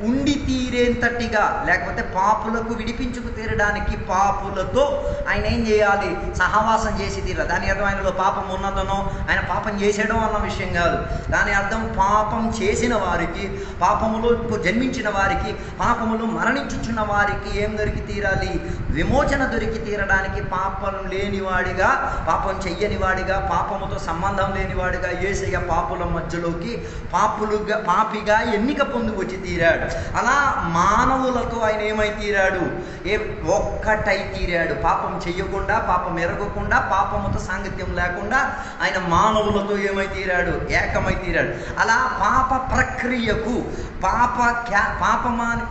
ఉండి తీరేంతటిగా, లేకపోతే పాపులకు విడిపించుకు తీరడానికి పాపులతో ఆయన ఏం చేయాలి? సహవాసం చేసి తీరాలి. దాని అర్థం ఆయనలో పాపం ఉన్నదనో ఆయన పాపం చేసేయడం అన్న విషయం కాదు. దాని అర్థం పాపం చేసిన వారికి, పాపములో జన్మించిన వారికి, పాపములు మరణించుచున్న వారికి ఏం దొరికి తీరాలి? విమోచన దొరికి తీరడానికి పాపం లేనివాడిగా, పాపం చెయ్యని వాడిగా, పాపముతో సంబంధం లేనివాడిగా యేసయ్య పాపుల మధ్యలోకి పాపిగా ఎన్నిక పొంది వచ్చి తీరాడు. అలా మానవులతో ఆయన ఏమై తీరాడు? ఒక్కటై తీరాడు. పాపం చెయ్యకుండా, పాపం ఎరగకుండా, పాపముతో సాంగత్యం లేకుండా ఆయన మానవులతో ఏమై తీరాడు? ఏకమై తీరాడు. అలా పాప ప్రక్రియకు,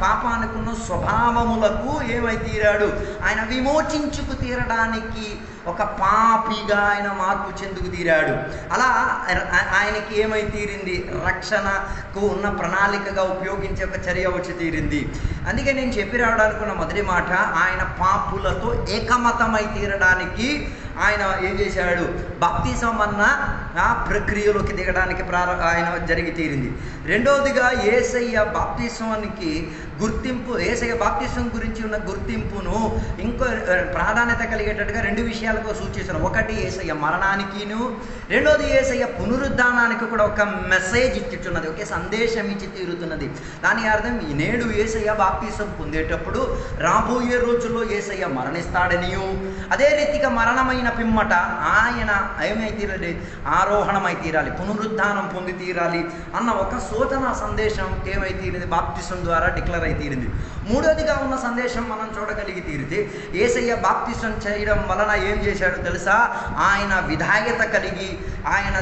పాపానికున్న స్వభావములకు ఏమై తీరాడు? ఆయన విమోచించుకు తీరడానికి ఒక పాపిగా ఆయన మార్పు చెందుకు తీరాడు. అలా ఆయనకి ఏమై తీరింది? రక్షణకు ఉన్న ప్రణాళికగా ఉపయోగించే ఒక చర్య వచ్చి తీరింది. అందుకే నేను చెప్పి రావడానుకున్న మొదటి మాట, ఆయన పాపులతో ఏకమతమై తీరడానికి ఆయన ఏం చేశాడు? బాప్తిసం అన్న ఆ ప్రక్రియలోకి దిగడానికి ఆయన జరిగి తీరింది. రెండవదిగా యేసయ్య బాప్తిసానికి గుర్తింపు, యేసయ్య బాప్తిసం గురించి ఉన్న గుర్తింపును ఇంకో ప్రాధాన్యత కలిగేటట్టుగా రెండు విషయాలకు సూచిస్తున్నాం. ఒకటి యేసయ్య మరణానికిను, రెండోది యేసయ్య పునరుద్ధానానికి కూడా ఒక మెసేజ్ ఇచ్చుచున్నది, ఒకే సందేశం ఇచ్చి తీరుతున్నది. దాని అర్థం నేడు యేసయ్య బాప్తిసం పొందేటప్పుడు రాబోయే రోజుల్లో యేసయ్య మరణిస్తాడనియు, అదే రీతిగా మరణమైన పిమ్మట ఆయన ఏమై తీరాలి? ఆరోహణమై తీరాలి, పునరుద్ధానం పొంది తీరాలి అన్న ఒక సూచన సందేశం ఏమై తీరింది? బాప్తిసం ద్వారా డిక్లేర్ అయి తీరింది. మూడోదిగా ఉన్న సందేశం మనం చూడగలిగి తీరితే, యేసయ్య బాప్తిసం చేయడం వలన ఏం చేశాడు తెలుసా? ఆయన విధాయత కలిగి ఆయన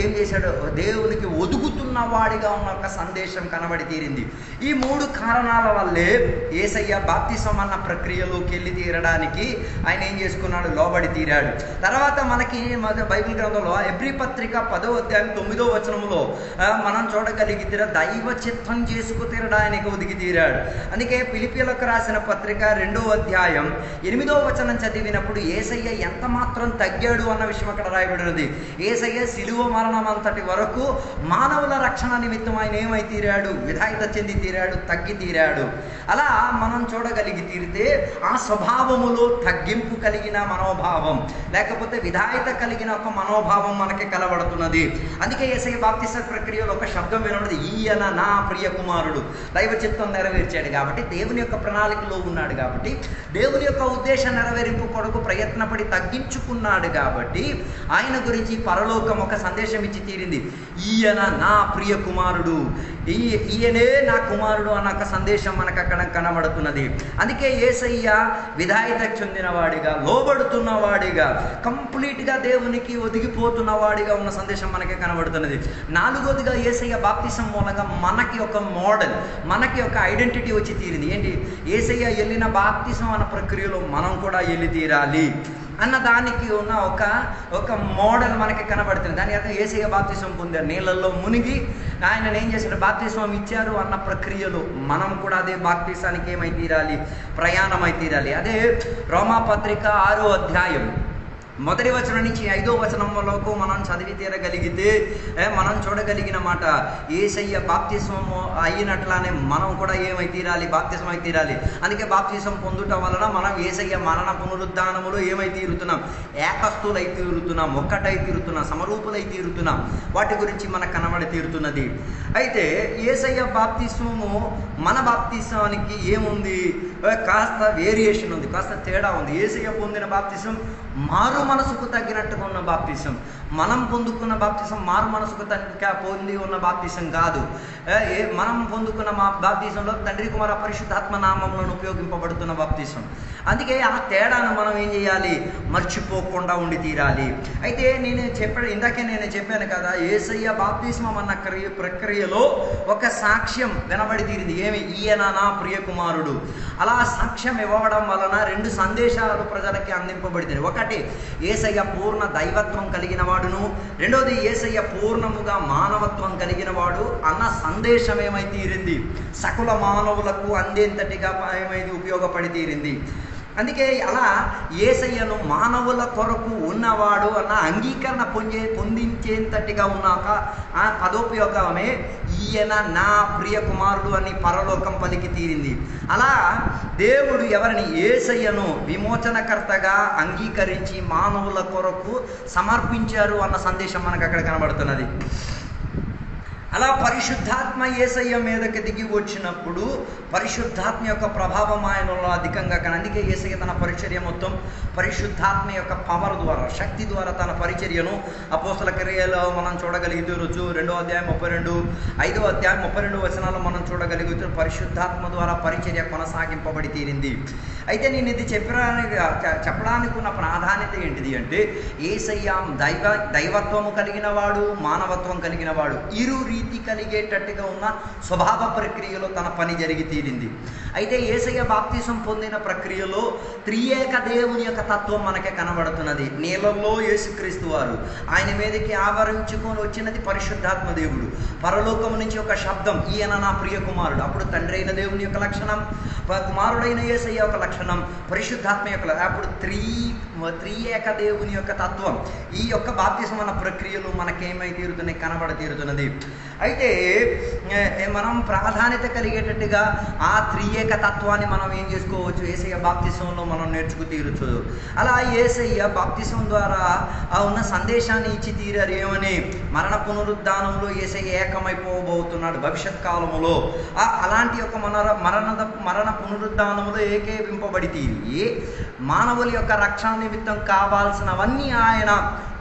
ఏం చేశాడు? దేవునికి ఒదుగుతున్న వాడిగా ఉన్న ఒక సందేశం కనబడి తీరింది. ఈ మూడు కారణాల వల్లే యేసయ్య బాప్తిసం అన్న ప్రక్రియలోకి వెళ్ళి తీరడానికి ఆయన ఏం చేసుకున్నాడు? లోబడి తీరాడు. తీరాడు. తర్వాత మనకి బైబిల్ గ్రంథంలో ఎబ్రీ పత్రిక 10వ అధ్యాయం 9వ వచనంలో మనం చూడగలిగితే దైవ చిత్తం చేసుకు తీరడానికి ఒదిగి తీరాడు. అందుకే ఫిలిప్పీయులకు రాసిన పత్రిక 2వ అధ్యాయం 8వ వచనం చదివినప్పుడు యేసయ్య ఎంత మాత్రం తగ్గాడు అన్న విషయం అక్కడ రాయబడినది. యేసయ్య శిలువ మరణం అంతటి వరకు మానవుల రక్షణ నిమిత్తం ఆయన ఏమై తీరాడు? విధాయిత చెంది తీరాడు, తగ్గి తీరాడు. అలా మనం చూడగలిగి తీరితే ఆ స్వభావములో తగ్గింపు కలిగిన మనోభావం, లేకపోతే విధాయిత కలిగిన ఒక మనోభావం మనకి కనబడుతున్నది. అందుకే యేసయ్య బాప్తిస్మ ప్రక్రియలో ఒక శబ్దం వినబడింది, ఈయన నా ప్రియ కుమారుడు. దైవ చిత్తం నెరవేర్చాడు కాబట్టి, దేవుని యొక్క ప్రణాళికలో ఉన్నాడు కాబట్టి, దేవుని యొక్క ఉద్దేశ నెరవేరింపు కొరకు ప్రయత్నపడి తగ్గించుకున్నాడు కాబట్టి ఆయన గురించి పరలోకం ఒక సందేశం ఇచ్చి తీరింది. ఈయన నా ప్రియ కుమారుడు, ఈయనే నా కుమారుడు అన్న ఒక సందేశం మనకు అక్కడ కనబడుతున్నది. అందుకే యేసయ్య విధాయిత చెందినవాడిగా, లోబడుతున్నవాడిగా, కంప్లీట్గా దేవునికి ఒదిగిపోతున్నవాడిగా ఉన్న సందేశం మనకి కనబడుతున్నది. నాలుగోదిగా యేసయ్య బాప్తిసం మూలంగా మనకి ఒక మోడల్, మనకి ఒక ఐడెంటిటీ వచ్చి తీరింది. ఏంటి? యేసయ్య వెళ్ళిన బాప్తిసం అన్న ప్రక్రియలో మనం కూడా వెళ్ళి తీరాలి అన్న దానికి ఉన్న ఒక మోడల్ మనకి కనబడుతుంది. దాని అర్థం యేసయ్య బాప్తిసం పొందారు, నీళ్ళల్లో మునిగి ఆయన ఏం చేశారు? బాప్తిసం ఇచ్చారు అన్న ప్రక్రియలో మనం కూడా అదే బాప్తిసానికి ఏమై తీరాలి? ప్రయాణమై తీరాలి. అదే రోమాపత్రిక 6వ అధ్యాయం 1వ వచనం నుంచి 5వ వచనంలోకి మనం చదివి తీరగలిగితే మనం చూడగలిగిన మాట, యేసయ్య బాప్తిస్మము అయినట్లానే మనం కూడా ఏమై తీరాలి? బాప్తిస్మం అయి తీరాలి. అందుకే బాప్తిస్మం పొందుట వలన మనం యేసయ్య మరణ పునరుద్ధానములో ఏమై తీరుతున్నాం? ఏకస్తులై తీరుతున్నాం, ఒక్కటై తీరుతున్నాం, సమరూపులై తీరుతున్నాం. వాటి గురించి మనకు కనబడి తీరుతున్నది. అయితే యేసయ్య బాప్తిస్మము మన బాప్తిస్మానికి ఏముంది? కాస్త వేరియేషన్ ఉంది, కాస్త తేడా ఉంది. యేసయ్య పొందిన బాప్తిసం మారు మనసుకు తగ్గినట్టుగా ఉన్న బాప్తిసం, మనం పొందుకున్న బాప్తిసం మారు మనసుకు పొంది ఉన్న బాప్తిసం కాదు. మనం పొందుకున్న బాప్తిసంలో తండ్రి కుమార పరిశుద్ధాత్మ నామములను ఉపయోగింపబడుతున్న బాప్తిసం. అందుకే ఆ తేడాను మనం ఏం చేయాలి? మర్చిపోకుండా ఉండి తీరాలి. అయితే ఇందాకే నేను చెప్పాను కదా, యేసయ్య బాప్తిస్మం అన్న ప్రక్రియలో ఒక సాక్ష్యం వినబడి తీరింది. ఏమి? ఈయన నా ప్రియ కుమారుడు. అలా సాక్ష్యం ఇవ్వడం వలన 2 సందేశాలు ప్రజలకి అందింపబడింది. ఒకటి, యేసయ్య పూర్ణ దైవత్వం కలిగిన వాడును, రెండోది యేసయ్య పూర్ణముగా మానవత్వం కలిగిన వాడు అన్న సందేశం ఏమై తీరింది? సకల మానవులకు అందేంతటిగా ఏమైంది? ఉపయోగపడి తీరింది. అందుకే అలా యేసయ్యను మానవుల కొరకు ఉన్నవాడు అన్న అంగీకరణ పొందించేంతటిగా ఉన్నాక ఆ పదోపయోగమే ఈయన నా ప్రియ కుమారుడు అని పరలోకం పలికి తీరింది. అలా దేవుడు ఎవరిని? యేసయ్యను విమోచనకర్తగా అంగీకరించి మానవుల కొరకు సమర్పించారు అన్న సందేశం మనకు అక్కడ కనబడుతున్నది. అలా పరిశుద్ధాత్మ యేసయ్య మీదకి దిగి వచ్చినప్పుడు పరిశుద్ధాత్మ యొక్క ప్రభావం ఆయనలో అధికంగా అందుకే యేసయ్య తన పరిచర్య మొత్తం పరిశుద్ధాత్మ యొక్క పవర్ ద్వారా, శక్తి ద్వారా తన పరిచర్యను అపోస్తల క్రియలో మనం చూడగలిగితే 2వ అధ్యాయం 32, 5వ అధ్యాయం 32 వచనాల్లో మనం చూడగలిగితే పరిశుద్ధాత్మ ద్వారా పరిచర్య కొనసాగింపబడి తీరింది. అయితే నేను ఇది చెప్పడానికి ఉన్న ప్రాధాన్యత ఏంటిది అంటే, యేసయ్య దైవత్వము కలిగిన వాడు, మానవత్వం కలిగిన వాడు, ఇరు రీతి కలిగేటట్టుగా ఉన్న స్వభావ ప్రక్రియలో తన పని జరిగి తీరింది. అయితే యేసయ్య బాప్తిసం పొందిన ప్రక్రియలో త్రియేక దేవుని యొక్క తత్వం మనకే కనబడుతున్నది. నీళ్ళల్లో యేసుక్రీస్తు వారు, ఆయన మీదకి ఆవరించుకొని వచ్చినది పరిశుద్ధాత్మ దేవుడు. పరలోకం నుంచి ఒక శబ్దం, ఈయన నా ప్రియ కుమారుడు. అప్పుడు తండ్రి అయిన దేవుని యొక్క లక్షణం, కుమారుడైన యేసయ్య యొక్క లక్షణం, పరిశుద్ధాత్మ యొక్క, అప్పుడు త్రియేక దేవుని యొక్క తత్వం ఈ యొక్క బాప్తిసం అన్న ప్రక్రియలో మనకేమై తీరుతున్నాయి? కనబడ తీరుతున్నది. అయితే మనం ప్రాధాన్యత కలిగేటట్టుగా ఆ త్రియేక తత్వాన్ని మనం ఏం చేసుకోవచ్చు? యేసయ్య బాప్తిసంలో మనం నేర్చుకు తీరచ్చు. అలా యేసయ్య బాప్తిసం ద్వారా ఉన్న సందేశాన్ని ఇచ్చి తీరారు. ఏమని? మరణ పునరుద్ధానంలో యేసయ్య ఏకమైపోబోతున్నాడు భవిష్యత్ కాలములో. అలాంటి యొక్క మరణ పునరుద్ధానములో ఏకీవింపబడి తీరి మానవుల యొక్క రక్షణ నిమిత్తం కావాల్సినవన్నీ ఆయన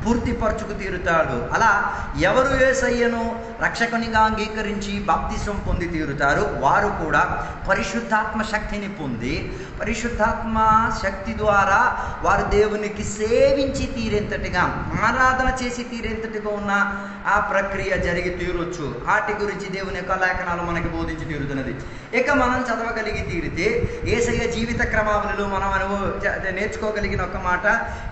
పూర్తిపరచుకు తీరుతాడు. అలా ఎవరు యేసయ్యను రక్షకునిగా అంగీకరించి బాప్తిసం పొంది తీరుతారు, వారు కూడా పరిశుద్ధాత్మ శక్తిని పొంది పరిశుద్ధాత్మ శక్తి ద్వారా వారు దేవునికి సేవించి తీరేంతటిగా, ఆరాధన చేసి తీరేంతటిగా ఉన్న ఆ ప్రక్రియ జరిగి తీరొచ్చు. వాటి గురించి దేవుని యొక్క లేఖనాలు మనకి బోధించి తీరుతున్నది. ఇక మనం చదవగలిగి తీరితే యేసయ్య జీవిత క్రమావళిలో మనం నేర్చుకోగలిగిన ఒక మాట,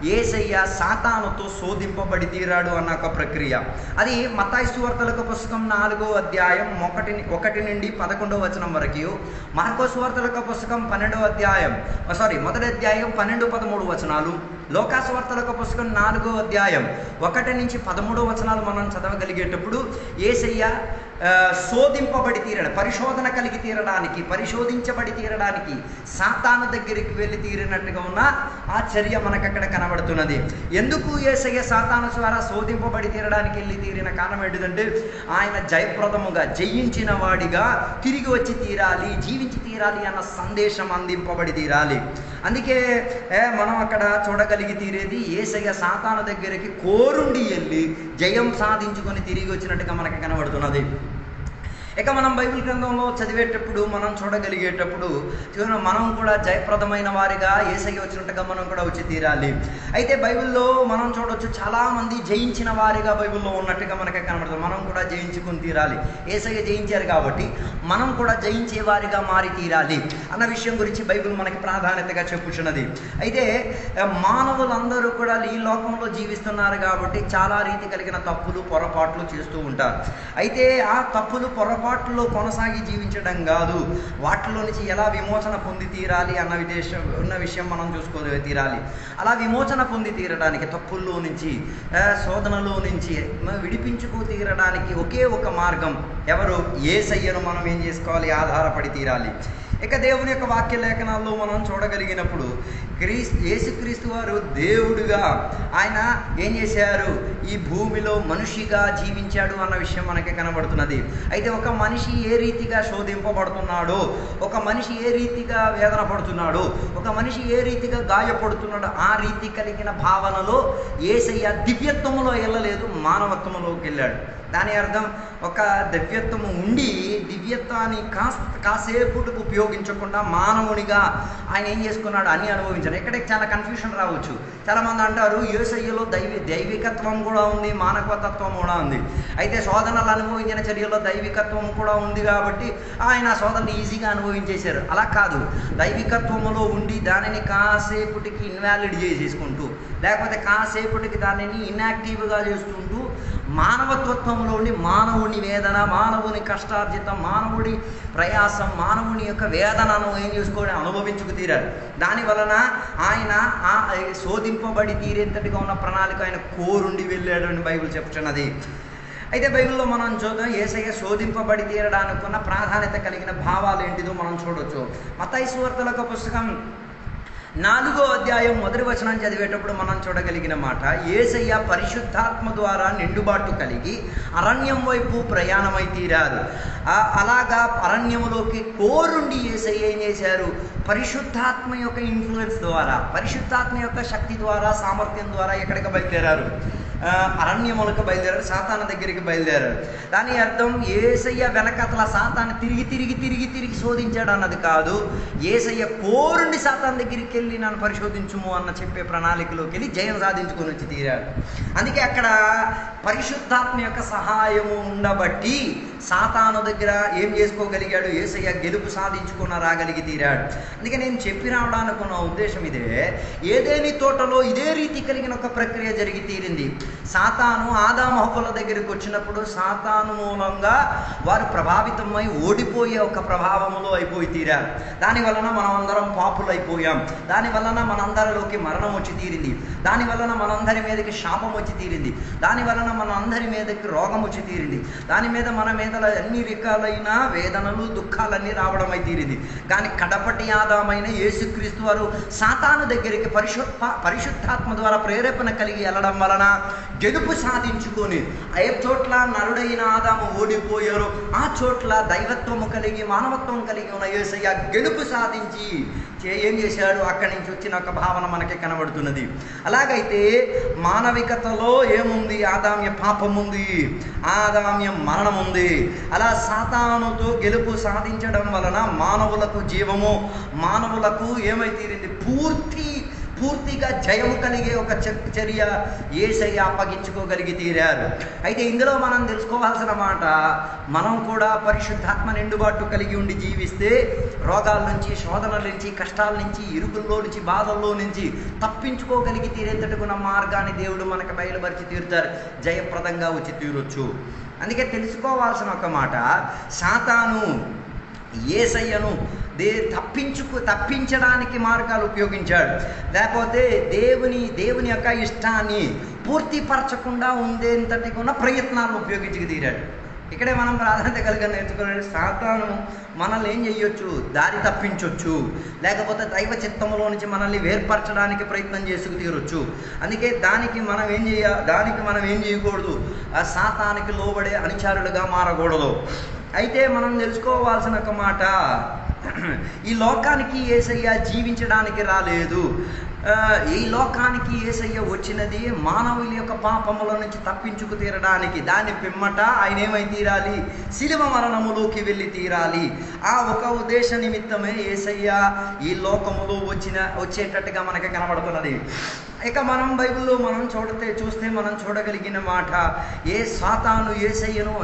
యేసయ్య సాతానుతో శోధింపబడి తీరాడు అన్న ఒక ప్రక్రియ. అది మత్తయి సువార్తలకు పుస్తకం 4వ అధ్యాయం 1 నుండి 11వ వచనం వరకు, మార్కొస్ సువార్తలకు పుస్తకం 12వ అధ్యాయం 1వ అధ్యాయం 12-13 వచనాలు, లోకాసు వార్తలకు పుస్తకం 4వ అధ్యాయం 1 నుంచి 13 వచనాలు మనం చదవగలిగేటప్పుడు యేసయ్య శోధింపబడి తీరడం, పరిశోధన కలిగి తీరడానికి, పరిశోధించబడి తీరడానికి సాతాను దగ్గరికి వెళ్ళి తీరినట్టుగా ఉన్న ఆ చర్య మనకు అక్కడ కనబడుతున్నది. ఎందుకు యేసయ్య సాతాను ద్వారా శోధింపబడి తీరడానికి వెళ్ళి తీరిన కారణం ఏంటిదంటే, ఆయన జయప్రదముగా జయించిన వాడిగా తిరిగి వచ్చి తీరాలి, జీవించి తీరాలి అన్న సందేశం అందింపబడి తీరాలి. అందుకే మనం అక్కడ చూడగలిగి తీరేది, యేసయ్య సాతాను దగ్గరికి కోరుండి వెళ్ళి జయం సాధించుకొని తిరిగి వచ్చినట్టుగా మనకు కనబడుతున్నది. ఇక మనం బైబిల్ గ్రంథంలో చదివేటప్పుడు మనం చూడగలిగేటప్పుడు మనం కూడా జయప్రదమైన వారిగా యేసయ్య వచ్చినట్టుగా మనం కూడా వచ్చి తీరాలి. అయితే బైబిల్లో మనం చూడవచ్చు, చాలామంది జయించిన వారిగా బైబిల్లో ఉన్నట్టుగా మనకి కనబడుతుంది. మనం కూడా జయించుకొని తీరాలి, యేసయ్య జయించారు కాబట్టి మనం కూడా జయించే వారిగా మారి తీరాలి అన్న విషయం గురించి బైబిల్ మనకి ప్రాధాన్యతగా చెప్పుచున్నది. అయితే మానవులందరూ కూడా ఈ లోకంలో జీవిస్తున్నారు కాబట్టి చాలా రీతి కలిగిన తప్పులు పొరపాట్లు చేస్తూ ఉంటారు. అయితే ఆ తప్పులు పొరపాట్లలో కొనసాగి జీవించడం కాదు, వాటిలో నుంచి ఎలా విమోచన పొంది తీరాలి అన్న విషయం మనం చూసుకో తీరాలి. అలా విమోచన పొంది తీరడానికి, తప్పుల్లో నుంచి శోధనలో నుంచి విడిపించుకో తీరడానికి ఒకే ఒక మార్గం, ఎవరు? యేసయ్యను మనం ఏం చేసుకోవాలి? ఆధారపడి తీరాలి. ఇక దేవుని యొక్క వాక్య లేఖనాల్లో మనం చూడగలిగినప్పుడు యేసుక్రీస్తు వారు దేవుడుగా ఆయన ఏం చేశారు? ఈ భూమిలో మనిషిగా జీవించాడు అన్న విషయం మనకి కనబడుతున్నది. అయితే ఒక మనిషి ఏ రీతిగా శోధింపబడుతున్నాడో, ఒక మనిషి ఏ రీతిగా వేదన పడుతున్నాడో, ఒక మనిషి ఏ రీతిగా గాయపడుతున్నాడో ఆ రీతి కలిగిన భావనలో యేసయ్య దివ్యత్వములో వెళ్ళలేదు, మానవత్వంలోకి వెళ్ళాడు. దాని అర్థం, ఒక దివ్యత్వము ఉండి దివ్యత్వాన్ని కాసేపుకు ఉపయోగించకుండా మానవునిగా ఆయన ఏం చేసుకున్నాడు? అన్నీ అనుభవించాడు. ఇక్కడ చాలా కన్ఫ్యూషన్ రావచ్చు. చాలామంది అంటారు యేసయ్యలో దైవికత్వం కూడా ఉంది, మానవతత్వం కూడా ఉంది. అయితే శోధనలు అనుభవించిన చర్యలో దైవికత్వం కూడా ఉంది కాబట్టి ఆయన శోధనలు ఈజీగా అనుభవించేశారు. అలా కాదు, దైవికత్వంలో ఉండి దానిని కాసేపుటికి ఇన్వాలిడ్ చేసేసుకుంటూ, లేకపోతే కాసేపుటికి దానిని ఇన్యాక్టివ్గా చేసుకుంటూ, మానవత్వంలో ఉండి మానవుని వేదన, మానవుని కష్టార్జితం, మానవుడి ప్రయాసం, మానవుని యొక్క వేదనను ఏం చేసుకోవడం? అనుభవించుకు తీరారు. దానివలన ఆయన శోధింపబడి తీరేంతటిగా ఉన్న ప్రణాళిక ఆయన కోరుండి వెళ్ళాడు అని బైబిల్ చెప్తున్నది. అయితే బైబిల్లో మనం చూద్దాం, యేసయ్య శోధింపబడి తీరడానికి ఉన్న ప్రాధాన్యత కలిగిన భావాలు ఏంటిదో మనం చూడవచ్చు. మత్తయి సువార్తలకు పుస్తకం 4వ అధ్యాయం 1వ వచనం చదివేటప్పుడు మనం చూడగలిగిన మాట, యేసయ్య పరిశుద్ధాత్మ ద్వారా నిండుబాటు కలిగి అరణ్యం వైపు ప్రయాణమై తీరారు. అలాగా అరణ్యములోకి కోరుండి యేసయ్య ఏం చేశారు? పరిశుద్ధాత్మ యొక్క ఇన్ఫ్లుయెన్స్ ద్వారా, పరిశుద్ధాత్మ యొక్క శక్తి ద్వారా, సామర్థ్యం ద్వారా ఎక్కడికి బయలుదేరారు? అరణ్యములకు బయలుదేరారు, సాతాను దగ్గరికి బయలుదేరారు. దాని అర్థం, యేసయ్య వెనకతల సాతాను తిరిగి శోధించాడు అన్నది కాదు. యేసయ్య కోరుండి సాతాను దగ్గరికి వెళ్ళి నన్ను పరిశోధించుము అన్న చెప్పే ప్రణాళికలోకి వెళ్ళి జయం సాధించుకొని వచ్చి తీరాడు. అందుకే అక్కడ పరిశుద్ధాత్మ యొక్క సహాయము ఉండబట్టి సాతాను దగ్గర ఏం చేసుకోగలిగాడు? యేసయ్య గెలుపు సాధించుకున్న రాగలిగి తీరాడు. అందుకే నేను చెప్పి రావడానికి ఉన్న ఉద్దేశం ఇదే, ఏదేని తోటలో ఇదే రీతి కలిగిన ఒక ప్రక్రియ జరిగి తీరింది. సాతాను ఆదాము హవ్వల దగ్గరికి వచ్చినప్పుడు సాతాను మూలంగా వారు ప్రభావితమై ఓడిపోయే ఒక ప్రభావములో అయిపోయి తీరారు. దానివలన మనం అందరం పాపులైపోయాం. దానివలన మనందరిలోకి మరణం వచ్చి తీరింది. దానివలన మనందరి మీదకి శాపం వచ్చి తీరింది. దానివలన మనందరి మీదకి రోగం వచ్చి తీరింది. దాని మీద మన మీద అన్ని రకాలైన వేదనలు, దుఃఖాలన్నీ రావడం అయి తీరింది. కానీ కడపటి ఆదామైన యేసుక్రీస్తు వారు సాతాను దగ్గరికి పరిశుద్ధాత్మ ద్వారా ప్రేరేపణ కలిగి వెళ్ళడం వలన గెలుపు సాధించుకొని ఏ చోట్ల నరుడైన ఆదాము ఓడిపోయారో ఆ చోట్ల దైవత్వము కలిగి, మానవత్వం కలిగి ఉన్న యేసయ్య గెలుపు సాధించి ఏం చేశాడు? అక్కడి నుంచి వచ్చిన ఒక భావన మనకి కనబడుతున్నది. అలాగైతే మానవికతలో ఏముంది? ఆదామ్య పాపం ఉంది, ఆదామ్య మరణం ఉంది. అలా సాతానుతో గెలుపు సాధించడం వలన మానవులకు జీవము, మానవులకు ఏమై తీరింది? పూర్తిగా జయము కలిగే ఒక చర్య యేసయ్య అప్పగించుకోగలిగి తీరారు. అయితే ఇందులో మనం తెలుసుకోవాల్సిన మాట, మనం కూడా పరిశుద్ధాత్మ నిండుబాటు కలిగి ఉండి జీవిస్తే రోగాల నుంచి, శోధనల నుంచి, కష్టాల నుంచి, ఇరుకుల్లో నుంచి, బాధల్లో నుంచి తప్పించుకోగలిగి తీరేంతటికున్న మార్గాన్ని దేవుడు మనకు బయలుపరిచి తీరుతారు, జయప్రదంగా వచ్చి తీరొచ్చు. అందుకే తెలుసుకోవాల్సిన ఒక మాట, సాతాను యేసయ్యను తప్పించడానికి మార్గాలు ఉపయోగించాడు, లేకపోతే దేవుని యొక్క ఇష్టాన్ని పూర్తిపరచకుండా ఉండేంతటికి ఉన్న ప్రయత్నాలను ఉపయోగించి తీరాడు. ఇక్కడే మనం ప్రాధాన్యత కలిగి నేర్చుకునే, సాతాను మనల్ని ఏం చేయొచ్చు, దారి తప్పించవచ్చు, లేకపోతే దైవ చిత్తములో నుంచి మనల్ని వేర్పరచడానికి ప్రయత్నం చేసుకు తీరొచ్చు. అందుకే దానికి మనం ఏం చేయకూడదు, ఆ సాతానికి లోబడే అనుచారులుగా మారకూడదు. అయితే మనం తెలుసుకోవాల్సిన ఒక మాట, ఈ లోకానికి యేసయ్య జీవించడానికి రాలేదు. ఈ లోకానికి యేసయ్య వచ్చినది మానవుల యొక్క పాపముల నుంచి తప్పించుకు తీరడానికి. దాని పిమ్మట ఆయన ఏమై తీరాలి, శిలువ మరణములోకి వెళ్ళి తీరాలి. ఆ ఒక ఉద్దేశ నిమిత్తమే యేసయ్య ఈ లోకములో వచ్చేటట్టుగా మనకి కనబడుతున్నది. ఇక మనం బైబిల్లో మనం చూస్తే మనం చూడగలిగిన మాట, సాతాను యేసయ్యను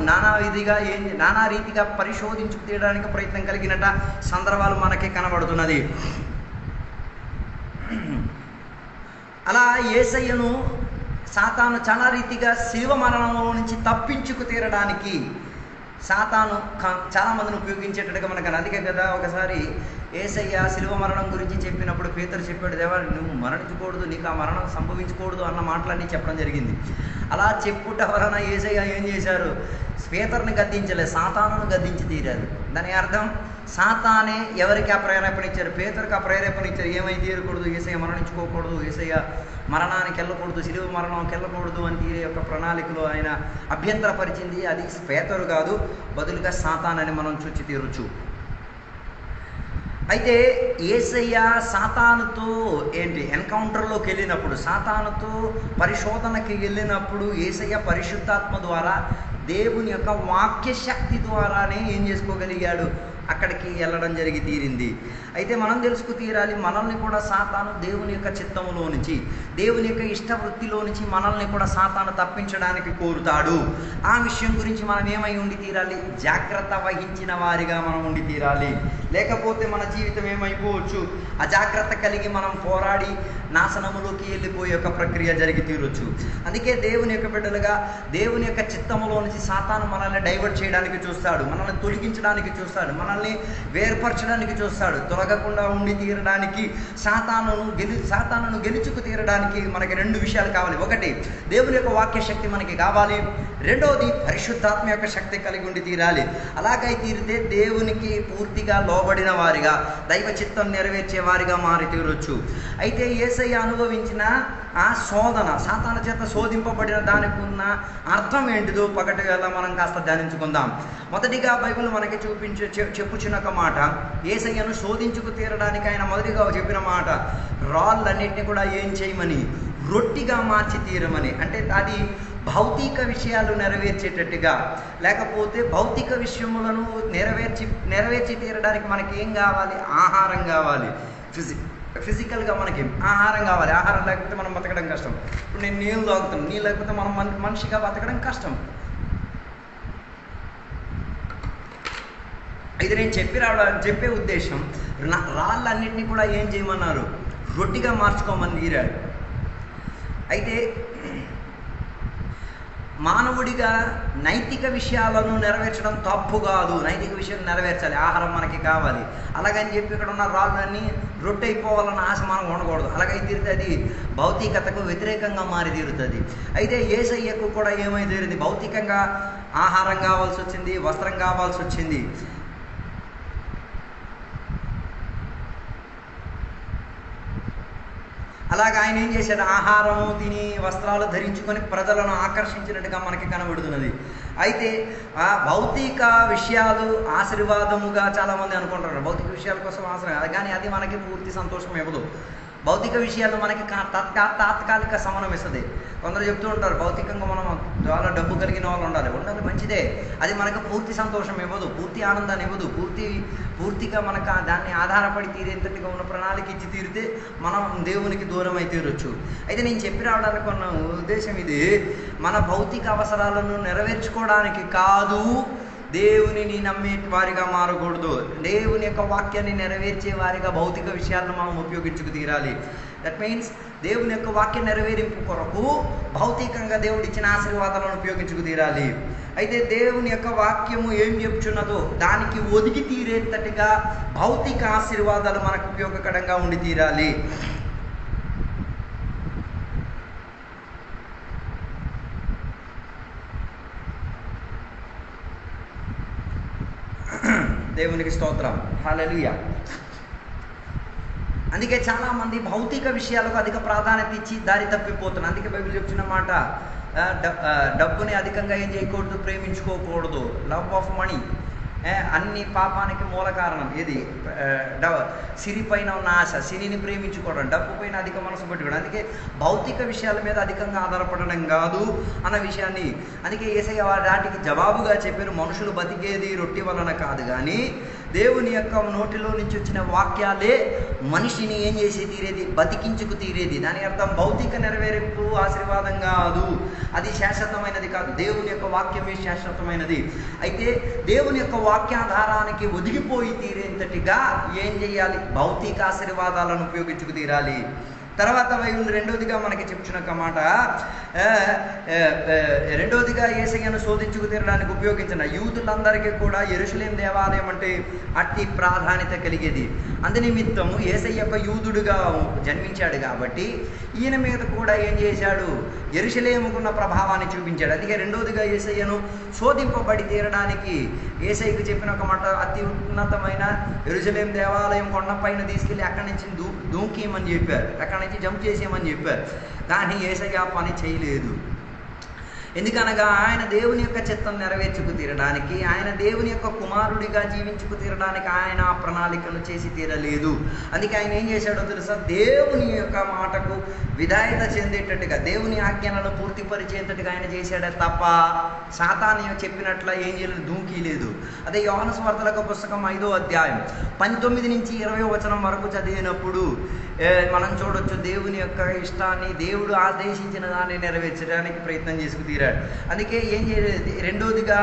నానా రీతిగా పరిశోధించుకు తీయడానికి ప్రయత్నం కలిగినట సందర్భాలు మనకి కనబడుతున్నది. అలా యేసయ్యను సాతాను చాలా రీతిగా శిలువ మరణంలో నుంచి తప్పించుకు తీరడానికి సాతాను చాలామందిని ఉపయోగించేటట్టుగా మనకు. అందుకే కదా ఒకసారి యేసయ్య శిలువ మరణం గురించి చెప్పినప్పుడు పేతురు చెప్పాడు, దేవా నువ్వు మరణించకూడదు, నీకు ఆ మరణం సంభవించకూడదు అన్న మాటలన్నీ చెప్పడం జరిగింది. అలా చెప్పుట వలన యేసయ్య ఏం చేశారు, పేతురుని గద్దించలేదు, సాతానును గద్దించి తీరారు. దాని అర్థం, సాతానే ఎవరికి ఆ ప్రేరేపణ ఇచ్చారు, పేతురుకి ఆ ప్రేరేపణ ఇచ్చారు. ఏమై తీరకూడదు, యేసయ్య మరణించుకోకూడదు, యేసయ్య మరణానికి వెళ్ళకూడదు, శిలువ మరణంకి వెళ్ళకూడదు అని తీరే యొక్క ప్రణాళికలో ఆయన అభ్యంతరపరిచింది. అది పేతురు కాదు, బదులుగా సాతానని మనం చూచి తీరొచ్చు. అయితే యేసయ్య సాతానుతో ఎన్కౌంటర్లోకి వెళ్ళినప్పుడు, సాతానుతో పరిశోధనకి వెళ్ళినప్పుడు యేసయ్య పరిశుద్ధాత్మ ద్వారా దేవుని యొక్క వాక్య శక్తి ద్వారానే ఏం చేసుకోగలిగాడు, అక్కడికి వెళ్ళడం జరిగి తీరింది. అయితే మనం తెలుసుకు తీరాలి, మనల్ని కూడా సాతాను దేవుని యొక్క చిత్తములో నుంచి, దేవుని యొక్క ఇష్టవృత్తిలో నుంచి మనల్ని కూడా సాతాను తప్పించడానికి కోరుతాడు. ఆ విషయం గురించి మనం ఏమై ఉండి తీరాలి, జాగ్రత్త వహించిన వారిగా మనం ఉండి తీరాలి. లేకపోతే మన జీవితం ఏమైపోవచ్చు, అజాగ్రత్త కలిగి మనం పోరాడి నాశనములోకి వెళ్ళిపోయే ఒక ప్రక్రియ జరిగి తీరొచ్చు. అందుకే దేవుని యొక్క బిడ్డలుగా దేవుని యొక్క చిత్తములో నుంచి సాతాను మనల్ని డైవర్ట్ చేయడానికి చూస్తాడు, మనల్ని తొలగించడానికి చూస్తాడు, మనల్ని వేర్పరచడానికి చూస్తాడు. తొలగకుండా ఉండి తీరడానికి, సాతానును గెలుచుకు తీరడానికి మనకి 2 విషయాలు కావాలి. ఒకటి, దేవుని యొక్క వాక్య శక్తి మనకి కావాలి. రెండవది, పరిశుద్ధాత్మ యొక్క శక్తి కలిగి ఉండి తీరాలి. అలాగై తీరితే దేవునికి పూర్తిగా లోబడిన వారిగా, దైవ చిత్తం నెరవేర్చే వారిగా మారి తీరొచ్చు. అయితే యేసయ్య అనుభవించిన ఆ శోధన, సాతాను చేత శోధింపబడిన దానికి ఉన్న అర్థం ఏంటిదో పగటి వేళ మనం కాస్త ధ్యానించుకుందాం. మొదటిగా బైబిల్ మనకి చెప్పుచున్న ఒక మాట, యేసయ్యను శోధించుకు తీరడానికి ఆయన మొదటిగా చెప్పిన మాట, రాళ్ళన్నింటినీ కూడా ఏం చేయమని, రొట్టిగా మార్చి తీరమని. అంటే అది భౌతిక విషయాలు నెరవేర్చేటట్టుగా, లేకపోతే భౌతిక విషయములను నెరవేర్చి తీరడానికి మనకి ఏం కావాలి, ఆహారం కావాలి. ఫిజికల్గా మనకి ఆహారం కావాలి. ఆహారం లేకపోతే మనం బతకడం కష్టం. ఇప్పుడు నేను నీళ్ళు తాగుతాను, నీళ్ళు లేకపోతే మనం మనిషిగా బతకడం కష్టం. ఇది నేను చెప్పే ఉద్దేశం, రాళ్ళన్నింటినీ కూడా ఏం చేయమన్నారు, రొట్టిగా మార్చుకోమని తీరాడు. అయితే మానవుడిగా నైతిక విషయాలను నెరవేర్చడం తప్పు కాదు, నైతిక విషయాలు నెరవేర్చాలి, ఆహారం మనకి కావాలి. అలాగని చెప్పి ఇక్కడ ఉన్న రాళ్ళని రొట్టె అయిపోవాలన్న ఆశ మనం ఉండకూడదు. అలాగై తీరితే అది భౌతికతకు వ్యతిరేకంగా మారి తీరుతుంది. అయితే యేసయ్యకు కూడా ఏమై తీరింది, భౌతికంగా ఆహారం కావాల్సి వచ్చింది, వస్త్రం కావాల్సి వచ్చింది. అలాగే ఆయన ఏం చేశాడు, ఆహారము తిని వస్త్రాలు ధరించుకొని ప్రజలను ఆకర్షించినట్టుగా మనకి కనబడుతున్నది. అయితే ఆ భౌతిక విషయాలు ఆశీర్వాదముగా చాలామంది అనుకుంటారు, భౌతిక విషయాల కోసం అవసరం, కానీ అది మనకి పూర్తి సంతోషం ఇవ్వదు. భౌతిక విషయాలు మనకి తాత్కాలిక సమనం ఇస్తుంది. కొందరు చెప్తూ ఉంటారు, భౌతికంగా మనం చాలా డబ్బు కలిగిన వాళ్ళు ఉండాలి మంచిదే. అది మనకు పూర్తి సంతోషం ఇవ్వదు, పూర్తి ఆనందాన్ని ఇవ్వదు. పూర్తిగా మనకు దాన్ని ఆధారపడి తీరేంతటిగా ఉన్న ప్రణాళిక ఇచ్చి తీరితే మనం దేవునికి దూరం అయి తీరొచ్చు. అయితే నేను చెప్పి రావడానికి ఉన్న ఉద్దేశం ఇది, మన భౌతిక అవసరాలను నెరవేర్చుకోవడానికి కాదు, దేవునిని నమ్మే వారిగా మారకూడదు. దేవుని యొక్క వాక్యాన్ని నెరవేర్చే వారిగా భౌతిక విషయాలను మనం ఉపయోగించుకు తీరాలి. దట్ మీన్స్ దేవుని యొక్క వాక్య నెరవేరింపు కొరకు భౌతికంగా దేవుడు ఇచ్చిన ఆశీర్వాదాలను ఉపయోగించుకు తీరాలి. అయితే దేవుని యొక్క వాక్యము ఏం చెప్తున్నదో దానికి ఒదిగి తీరేంతటిగా భౌతిక ఆశీర్వాదాలు మనకు ఉపయోగకరంగా ఉండి తీరాలి. దేవునికి స్తోత్రం, హల్లెలూయా. అందుకే చాలామంది భౌతిక విషయాలకు అధిక ప్రాధాన్యత ఇచ్చి దారి తప్పిపోతున్నారు. అందుకే బైబిల్ చెప్తున్న మాట, డబ్బుని అధికంగా ఏం చేయకూడదు, ప్రేమించుకోకూడదు. లవ్ ఆఫ్ మనీ అన్ని పాపానికి మూల కారణం. ఏది? సిరి పైన ఉన్న ఆశ, సిరిని ప్రేమించుకోవడం, డబ్బు పైన అధిక మనసు పెట్టుకోవడం. అందుకే భౌతిక విషయాల మీద అధికంగా ఆధారపడడం కాదు అన్న విషయాన్ని అందుకే యేసయ్య వాటికి జవాబుగా చెప్పారు, మనుషులు బతికేది రొట్టె వలన కాదు కానీ దేవుని యొక్క నోటిలో నుంచి వచ్చిన వాక్యాలే మనిషిని ఏం చేసి తీరేది, బతికించుకు తీరేది. దాని అర్థం భౌతిక నెరవేరింపు ఆశీర్వాదం కాదు, అది శాశ్వతమైనది కాదు. దేవుని యొక్క వాక్యమే శాశ్వతమైనది. అయితే దేవుని యొక్క వాక్యాధారానికి ఒదిగిపోయి తీరేంతటిగా ఏం చేయాలి, భౌతిక ఆశీర్వాదాలను ఉపయోగించుకు తీరాలి. తర్వాత రెండోదిగా మనకి చెప్తున్న మాట, రెండోదిగా యేసయ్యను శోధించుకు తీరడానికి ఉపయోగించిన యూదులందరికీ కూడా యెరూషలేము దేవాలయం అంటే అతి ప్రాధాన్యత కలిగేది. అందునిమిత్తము యేసయ్య యొక్క యూదుడుగా జన్మించాడు కాబట్టి ఈయన మీద కూడా ఏం చేశాడు, యెరూషలేముకున్న ప్రభావాన్ని చూపించాడు. అందుకే రెండోదిగా యేసయ్యను శోధింపబడి తీరడానికి యేసయ్యకు చెప్పిన ఒక మాట, అతి ఉన్నతమైన యెరూషలేము దేవాలయం కొండపైన తీసుకెళ్ళి అక్కడి నుంచి దూకేయమని చెప్పారు, అక్కడి నుంచి జంప్ చేసేయమని చెప్పారు. కానీ యేసయ్య పని చేయలేదు. ఎందుకనగా ఆయన దేవుని యొక్క చిత్తం నెరవేర్చుకు తీరడానికి, ఆయన దేవుని యొక్క కుమారుడిగా జీవించుకు తీరడానికి ఆయన ఆ ప్రణాళికను చేసి తీరలేదు. అందుకే ఆయన ఏం చేశాడో తెలుసా, దేవుని యొక్క మాటకు విధేయత చెందేటట్టుగా, దేవుని ఆజ్ఞలను పూర్తిపరిచేటట్టుగా ఆయన చేశాడే తప్ప సాతాను చెప్పినట్ల ఏం చేయలేదు, దూకీలేదు. అదే యోహాను సువార్తల పుస్తకం 5వ అధ్యాయం 19 నుంచి 20వ వచనం వరకు చదివినప్పుడు మనం చూడొచ్చు, దేవుని యొక్క ఇష్టాన్ని, దేవుడు ఆదేశించిన దాన్ని నెరవేర్చడానికి ప్రయత్నం చేసుకు తీరాడు. అందుకే ఏం చేయలేదు, రెండోదిగా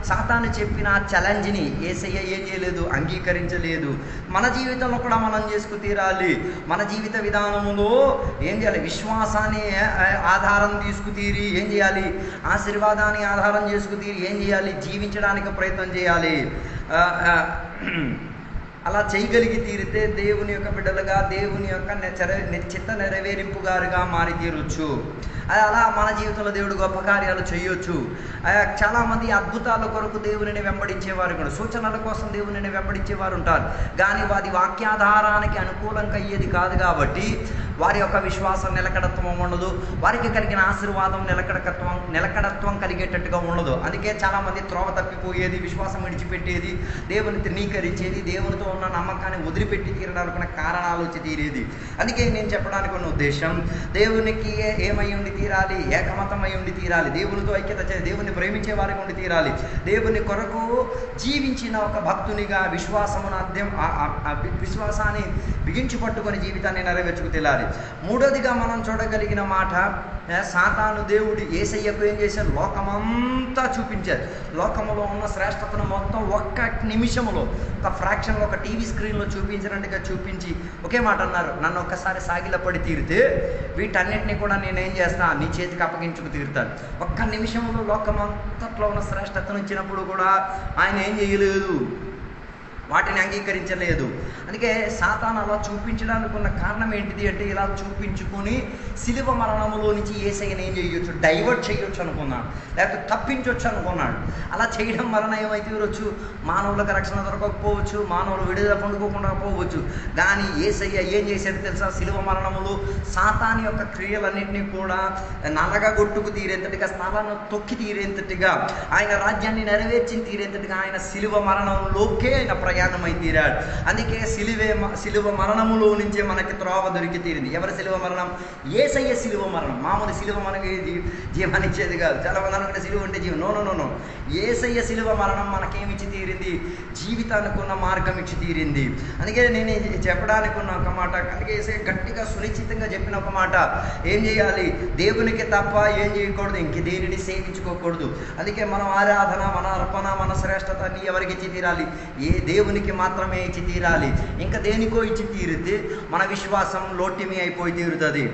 సాతాను చెప్పిన ఛాలెంజ్ని యేసయ్య ఏం చేయలేదు, అంగీకరించలేదు. మన జీవితంలో కూడా మనం చేసుకు తీరాలి. మన జీవిత విధానంలో ఏం చేయాలి, విశ్వాసాన్ని ఆధారం తీసుకు తీరి ఏం చేయాలి, ఆశీర్వాదాన్ని ఆధారం చేసుకు తీరి ఏం చేయాలి, జీవించడానికి ప్రయత్నం చేయాలి. అలా చేయగలిగి తీరితే దేవుని యొక్క బిడ్డలుగా, దేవుని యొక్క చిత్త నెరవేరింపుగారుగా మారి తీరొచ్చు. అలా మన జీవితంలో దేవుడు గొప్ప కార్యాలు చేయొచ్చు. చాలామంది అద్భుతాల కొరకు దేవునిని వెంబడించేవారు కూడా, సూచనల కోసం దేవునిని వెంబడించేవారు ఉంటారు. కానీ వారి వాక్యాధారానికి అనుకూలంగా అయ్యేది కాదు కాబట్టి వారి యొక్క విశ్వాసం నిలకడత్వం ఉండదు, వారికి కలిగిన ఆశీర్వాదం నిలకడత్వం కలిగేటట్టుగా ఉండదు. అందుకే చాలామంది త్రోవ తప్పిపోయేది, విశ్వాసం విడిచిపెట్టేది, దేవుని తృణీకరించేది, దేవునితో ఉన్న నమ్మకాన్ని వదిలిపెట్టి తీరడానికి కారణాలు వచ్చి తీరేది. అందుకే నేను చెప్పడానికి ఉన్న ఉద్దేశం, దేవునికి ఏమై ఉండి తీరాలి, ఏకమతమై ఉండి తీరాలి, దేవునితో ఐక్యత చేయాలి, దేవుని ప్రేమించే వారికి ఉండి తీరాలి, దేవుని కొరకు జీవించిన ఒక భక్తునిగా విశ్వాసాన్ని బిగించి పట్టుకొని జీవితాన్ని నెరవేర్చుకు తీరాలి. మూడోదిగా మనం చూడగలిగిన మాట, సాతాను దేవుడు యేసయ్యకు ఏం చేశారు, లోకమంతా చూపించారు. లోకములో ఉన్న శ్రేష్టతను మొత్తం ఒక్క నిమిషంలో, ఒక ఫ్రాక్షన్లో, ఒక టీవీ స్క్రీన్లో చూపించినట్టుగా చూపించి ఒకే మాట అన్నారు, నన్ను ఒక్కసారి సాగిలపడి తీరితే వీటన్నిటినీ కూడా నేనేం చేస్తాను, నీ చేతికి అప్పగించుకు తీరుతాను. ఒక్క నిమిషంలో లోకమంతట్లో ఉన్న శ్రేష్టతను ఇచ్చినప్పుడు కూడా ఆయన ఏం చేయలేదు, వాటిని అంగీకరించలేదు. అందుకే సాతాను అలా చూపించడానికి ఉన్న కారణం ఏంటిది అంటే, ఇలా చూపించుకొని శిలువ మరణములో నుంచి యేసయ్యను ఏం చేయొచ్చు, డైవర్ట్ చేయొచ్చు అనుకున్నాడు, లేకపోతే తప్పించవచ్చు అనుకున్నాడు. అలా చేయడం వలన ఏమైతే వచ్చు, మానవులకు రక్షణ దొరకకపోవచ్చు, మానవులు విడుదల పొందుకోకుండా పోవచ్చు. కానీ యేసయ్య ఏం చేశాడు తెలుసా, శిలువ మరణములో సాతాను యొక్క క్రియలన్నింటినీ కూడా నలగగొట్టుకు తీరేంతటిగా, స్థలాన్ని తొక్కి తీరేంతటిగా, ఆయన రాజ్యాన్ని నెరవేర్చి తీరేంతటిగా ఆయన శిలువ మరణంలోకే ఆయన ప్రయాణమై తీరాడు. అందుకే సిలువ మరణములో నుంచే మనకి త్రోవ దొరికి తీరింది. ఎవరి సిలువ మరణం? యేసయ్య సిలువ మరణం. మామూలు సిలువ మనకి జీవనిచ్చేది కాదు. చాలా మంది అనుకుంటే సిలువ అంటే జీవం. నో. యేసయ్య సిలువ మరణం మనకేమిచ్చి తీరింది? జీవితానికి ఉన్న మార్గం ఇచ్చి తీరింది. అందుకే నేను చెప్పడానికి ఉన్న ఒక మాట, అందుకే యేసయ్య గట్టిగా సునిశ్చితంగా చెప్పిన ఒక మాట, ఏం చేయాలి? దేవునికి తప్ప ఏం చేయకూడదు, ఇంక దేనిని సేవించుకోకూడదు. అందుకే మనం ఆరాధన, మన అర్పణ, మన శ్రేష్టత అన్ని ఎవరికి ఇచ్చి తీరాలి? ఏ దేవునికి మాత్రమే ఇచ్చి తీరాలి. ఇంకా దేనికో ఇచ్చి తీరితే మన విశ్వాసం లోటిమి అయిపోయి తీరుతుంది.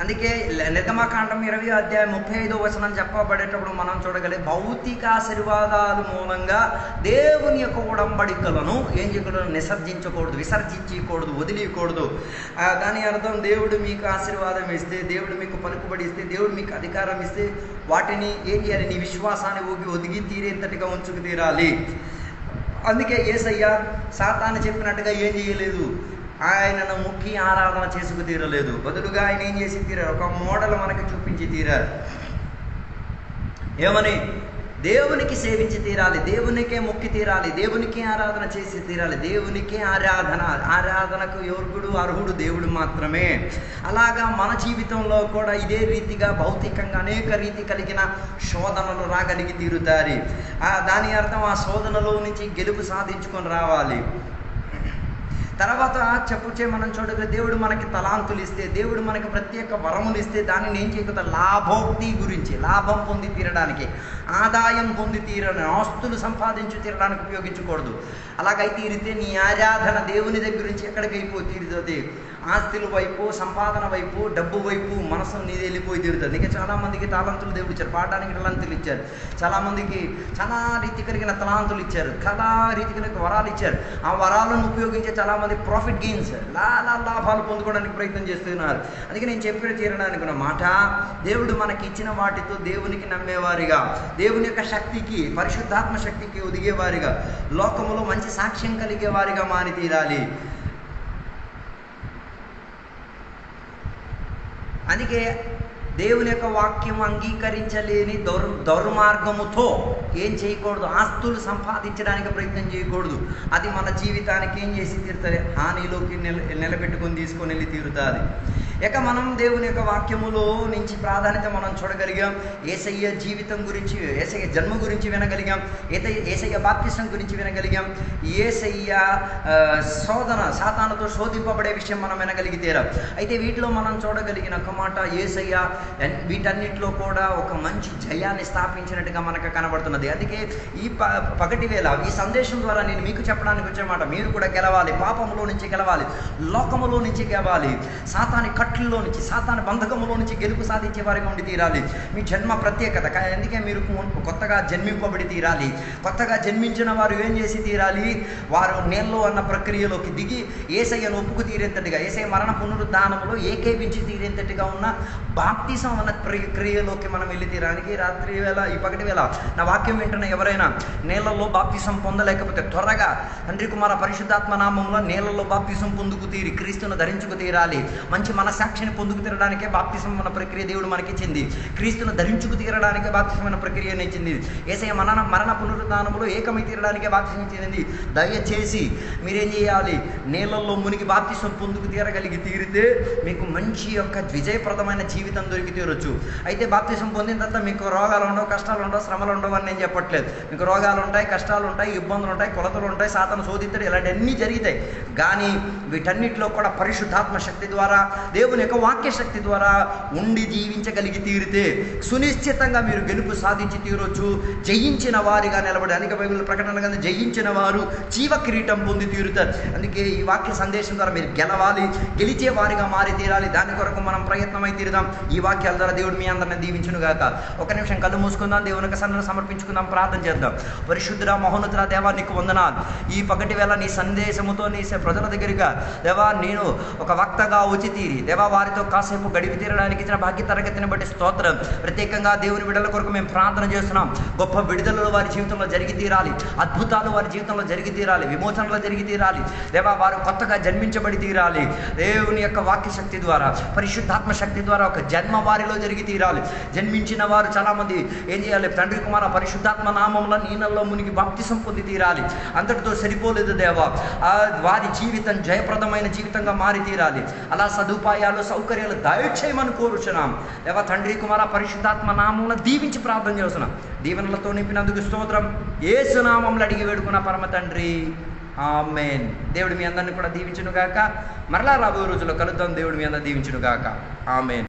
అందుకే నిర్గమకాండం 20:35 చెప్పబడేటప్పుడు మనం చూడగలిగే భౌతిక ఆశీర్వాదాల మూలంగా దేవుని యొక్క ఉడంబడికలను ఏం చేయకూడదు? నిసర్జించకూడదు, విసర్జించకూడదు, వదిలేయకూడదు. దాని అర్థం, దేవుడు మీకు ఆశీర్వాదం ఇస్తే, దేవుడు మీకు పలుకుబడి ఇస్తే, దేవుడు మీకు అధికారం ఇస్తే వాటిని ఏం చేయాలి? నీ విశ్వాసాన్ని ఒదిగి తీరేంతటిగా ఉంచుకు తీరాలి. అందుకే యేసయ్య సాతాను చెప్పినట్టుగా ఏం చేయలేదు, ఆయనను ముఖ్య ఆరాధన చేసుకు తీరలేదు. బదులుగా ఆయన ఏం చేసి తీరారు? ఒక మోడల్ మనకి చూపించి తీరారు. ఏమని? దేవునికి సేవించి తీరాలి, దేవునికే మొక్కి తీరాలి, దేవునికి ఆరాధన చేసి తీరాలి. దేవునికే ఆరాధనకు యోగ్యుడు, అర్హుడు దేవుడు మాత్రమే. అలాగా మన జీవితంలో కూడా ఇదే రీతిగా భౌతికంగా అనేక రీతి కలిగిన శోధనలు రాగలిగి తీరుతారు. దాని అర్థం, ఆ శోధనలో నుంచి గెలుపు సాధించుకొని రావాలి. తర్వాత మనం చూడగలిగే, దేవుడు మనకి తలాంతులు ఇస్తే, దేవుడు మనకి ప్రత్యేక వరములు ఇస్తే దానిని ఏం చేయకూడదు? లాభోక్తి గురించి, లాభం పొంది తీరడానికి, ఆదాయం పొంది తీరడానికి, ఆస్తులు సంపాదించి తీరడానికి ఉపయోగించకూడదు. అలాగైతే తీరితే నీ ఆరాధన దేవుని దగ్గర నుంచి ఎక్కడికి అయిపోయి తీరుతుంది? ఆస్తుల వైపు, సంపాదన వైపు, డబ్బు వైపు మనసు నీది వెళ్ళిపోయి తీరుతుంది. ఇంకా చాలామందికి తలాంతులు దేవుడు ఇచ్చారు, పాడడానికి తలాంతులు ఇచ్చారు, చాలామందికి చాలా రీతి కలిగిన తలాంతులు ఇచ్చారు, చాలా రీతి కలిగిన వరాలు ఇచ్చారు. ఆ వరాలను ఉపయోగించే చాలామంది ప్రాఫిట్ గెయిన్స్, లాభాలు పొందుకోవడానికి ప్రయత్నం చేస్తున్నారు. అందుకే నేను చెప్పిన తీరడానికి ఉన్న మాట, దేవుడు మనకి ఇచ్చిన వాటితో దేవునికి నమ్మేవారిగా, దేవుని యొక్క శక్తికి, పరిశుద్ధాత్మ శక్తికి ఒదిగేవారిగా, లోకములో మంచి సాక్ష్యం కలిగే వారిగా మారి తీరాలి. అందుకే దేవుని యొక్క వాక్యం అంగీకరించలేని దుర్మార్గముతో ఏం చేయకూడదు? ఆస్తులు సంపాదించడానికి ప్రయత్నం చేయకూడదు. అది మన జీవితానికి ఏం చేసి తీరుతుంది? హానిలోకి నిలబెట్టుకొని తీసుకొని వెళ్ళి తీరుతుంది. ఇక మనం దేవుని యొక్క వాక్యములో నుంచి ప్రాధాన్యత మనం చూడగలిగాం. యేసయ్య జీవితం గురించి, యేసయ్య జన్మ గురించి వినగలిగాం, యేసయ్య బాప్తిసం గురించి వినగలిగాం, యేసయ్య సాతానుతో శోధింపబడే విషయం మనం వినగలిగితేరా. అయితే వీటిలో మనం చూడగలిగిన ఒక మాట, యేసయ్య వీటన్నిటిలో కూడా ఒక మంచి జయాన్ని స్థాపించినట్టుగా మనకు కనబడుతున్నది. అందుకే ఈ పగటి వేళ ఈ సందేశం ద్వారా నేను మీకు చెప్పడానికి వచ్చే మాట, మీరు కూడా గెలవాలి, పాపములో నుంచి గెలవాలి, లోకములో నుంచి గెలవాలి, సాతాని కట్లలో నుంచి, సాతాని బంధకములో నుంచి గెలుపు సాధించే వారిగా ఉండి తీరాలి. మీ జన్మ ప్రత్యేకత, అందుకే మీరు కొత్తగా జన్మింపబడి తీరాలి. కొత్తగా జన్మించిన వారు ఏం చేసి తీరాలి? వారు నేల్లో అన్న ప్రక్రియలోకి దిగి యేసయ్యను ఒప్పుకు తీరేంతటిగా, యేసయ్య మరణ పునరుద్ధానములో ఏకీభించి తీరేంతటిగా ఉన్న బాప్తిసం అన్న క్రియలోకి మనం వెళ్ళి తీరానికి రాత్రి వేళ, ఈ పగటి వేళ నా వాక్యం వింటున్న ఎవరైనా నేలలో బాప్తిసం పొందలేకపోతే త్వరగా తండ్రి కుమార పరిశుద్ధాత్మ నామంలో నేలలో బాప్తిసం పొందుకు తీరి క్రీస్తును ధరించుకు తీరాలి. మంచి మనసాక్షిని పొందుకు తీరడానికే బాప్తిసం అన్న ప్రక్రియ దేవుడు మనకిచ్చింది. క్రీస్తును ధరించుకు తీరడానికే బాప్తిసం అన్న ప్రక్రియను ఇచ్చింది. యేసయ్య మరణ పునరుద్ధానంలో ఏకమై తీరడానికే బాప్తిసం ఇచ్చింది. దయచేసి మీరేం చేయాలి? నేలల్లో మునిగి బాప్తిసం పొందుకు తీరితే మీకు మంచి యొక్క విజయప్రదమైన జీవితం దొరికి తీరొచ్చు. అయితే బాప్తిసం పొందిన తర్వాత మీకు రోగాలు ఉండవు, కష్టాలు ఉండవు, శ్రమలు ఉండవు అని నేను చెప్పట్లేదు. మీకు రోగాలు ఉంటాయి, కష్టాలు ఉంటాయి, ఇబ్బందులు ఉంటాయి, కొలతలు ఉంటాయి, సాతాను శోధిస్తాడు, ఇలాంటివన్నీ జరుగుతాయి. కానీ వీటన్నిటిలో కూడా పరిశుద్ధాత్మ శక్తి ద్వారా, దేవుని యొక్క వాక్య శక్తి ద్వారా ఉండి జీవించగలిగి తీరితే సునిశ్చితంగా మీరు గెలుపు సాధించి తీరొచ్చు. జయించిన వారిగా నిలబడి, అనేక బైబిల్ ప్రకటనగా జయించిన వారు జీవ కిరీటం పొంది తీరుతారు. అందుకే ఈ వాక్య సందేశం ద్వారా మీరు గెలవాలి, గెలిచే వారిగా మారి తీరాలి. దాని కొరకు మనం ప్రయత్నమై తీరుదాం. ఈ వాక్యాల ద్వారా దేవుడు మీ అందరిని దీవించును గాక. ఒక నిమిషం కళ్ళు మూసుకుందాం, దేవునికి సన్నిధిని సమర్పించుకుందాం, ప్రార్థన చేద్దాం. పరిశుద్ధుడా, మహోన్నతుడా దేవా, నీకు వందనాలు. ఈ పగటి వేళ నీ సందేశముతో నీ ప్రజల దగ్గరగా దేవా నేను ఒక వక్తగా వచ్చి తీరి దేవా దేవా వారితో కాసేపు గడిపి తీరడానికి ఇచ్చిన భాగ్య తరగతిని బట్టి స్తోత్రం. ప్రత్యేకంగా దేవుని బిడ్డల కొరకు మేము ప్రార్థన చేస్తున్నాం. గొప్ప విడుదలలు వారి జీవితంలో జరిగి తీరాలి, అద్భుతాలు వారి జీవితంలో జరిగి తీరాలి, విమోచనలు జరిగి తీరాలి. దేవా వారు కొత్తగా జన్మించబడి తీరాలి. దేవుని యొక్క వాక్య శక్తి ద్వారా, పరిశుద్ధాత్మ శక్తి ద్వారా ఒక జన్మ వారిలో జరిగి తీరాలి. జన్మించిన వారు చాలామంది ఏం చేయాలి? తండ్రి కుమార పరిశుద్ధాత్మ నామంలో నీళ్ళల్లో మునిగి బాప్తిసం పొంది తీరాలి. అంతటితో సరిపోలేదు దేవా, వారి జీవితం జయప్రదమైన జీవితంగా మారి తీరాలి. అలా సదుపాయాలు సౌకర్యాలు దయచేయమని కోరుచున్నాం దేవా. తండ్రి కుమార పరిశుద్ధాత్మ నామంలో దీవించి ప్రార్థన చేస్తున్నాం. దీవెనలతో నింపినందుకు స్తోత్రం. యేసు నామంలో అడిగి వేడుకున్న పరమ తండ్రి, ఆమేన్. దేవుడు మీ అందరిని కూడా దీవించును గాక. మరలా రాబోయే రోజుల్లో కలుద్దాం. దేవుడు మీ అందరిని దీవించును గాక. ఆమేన్.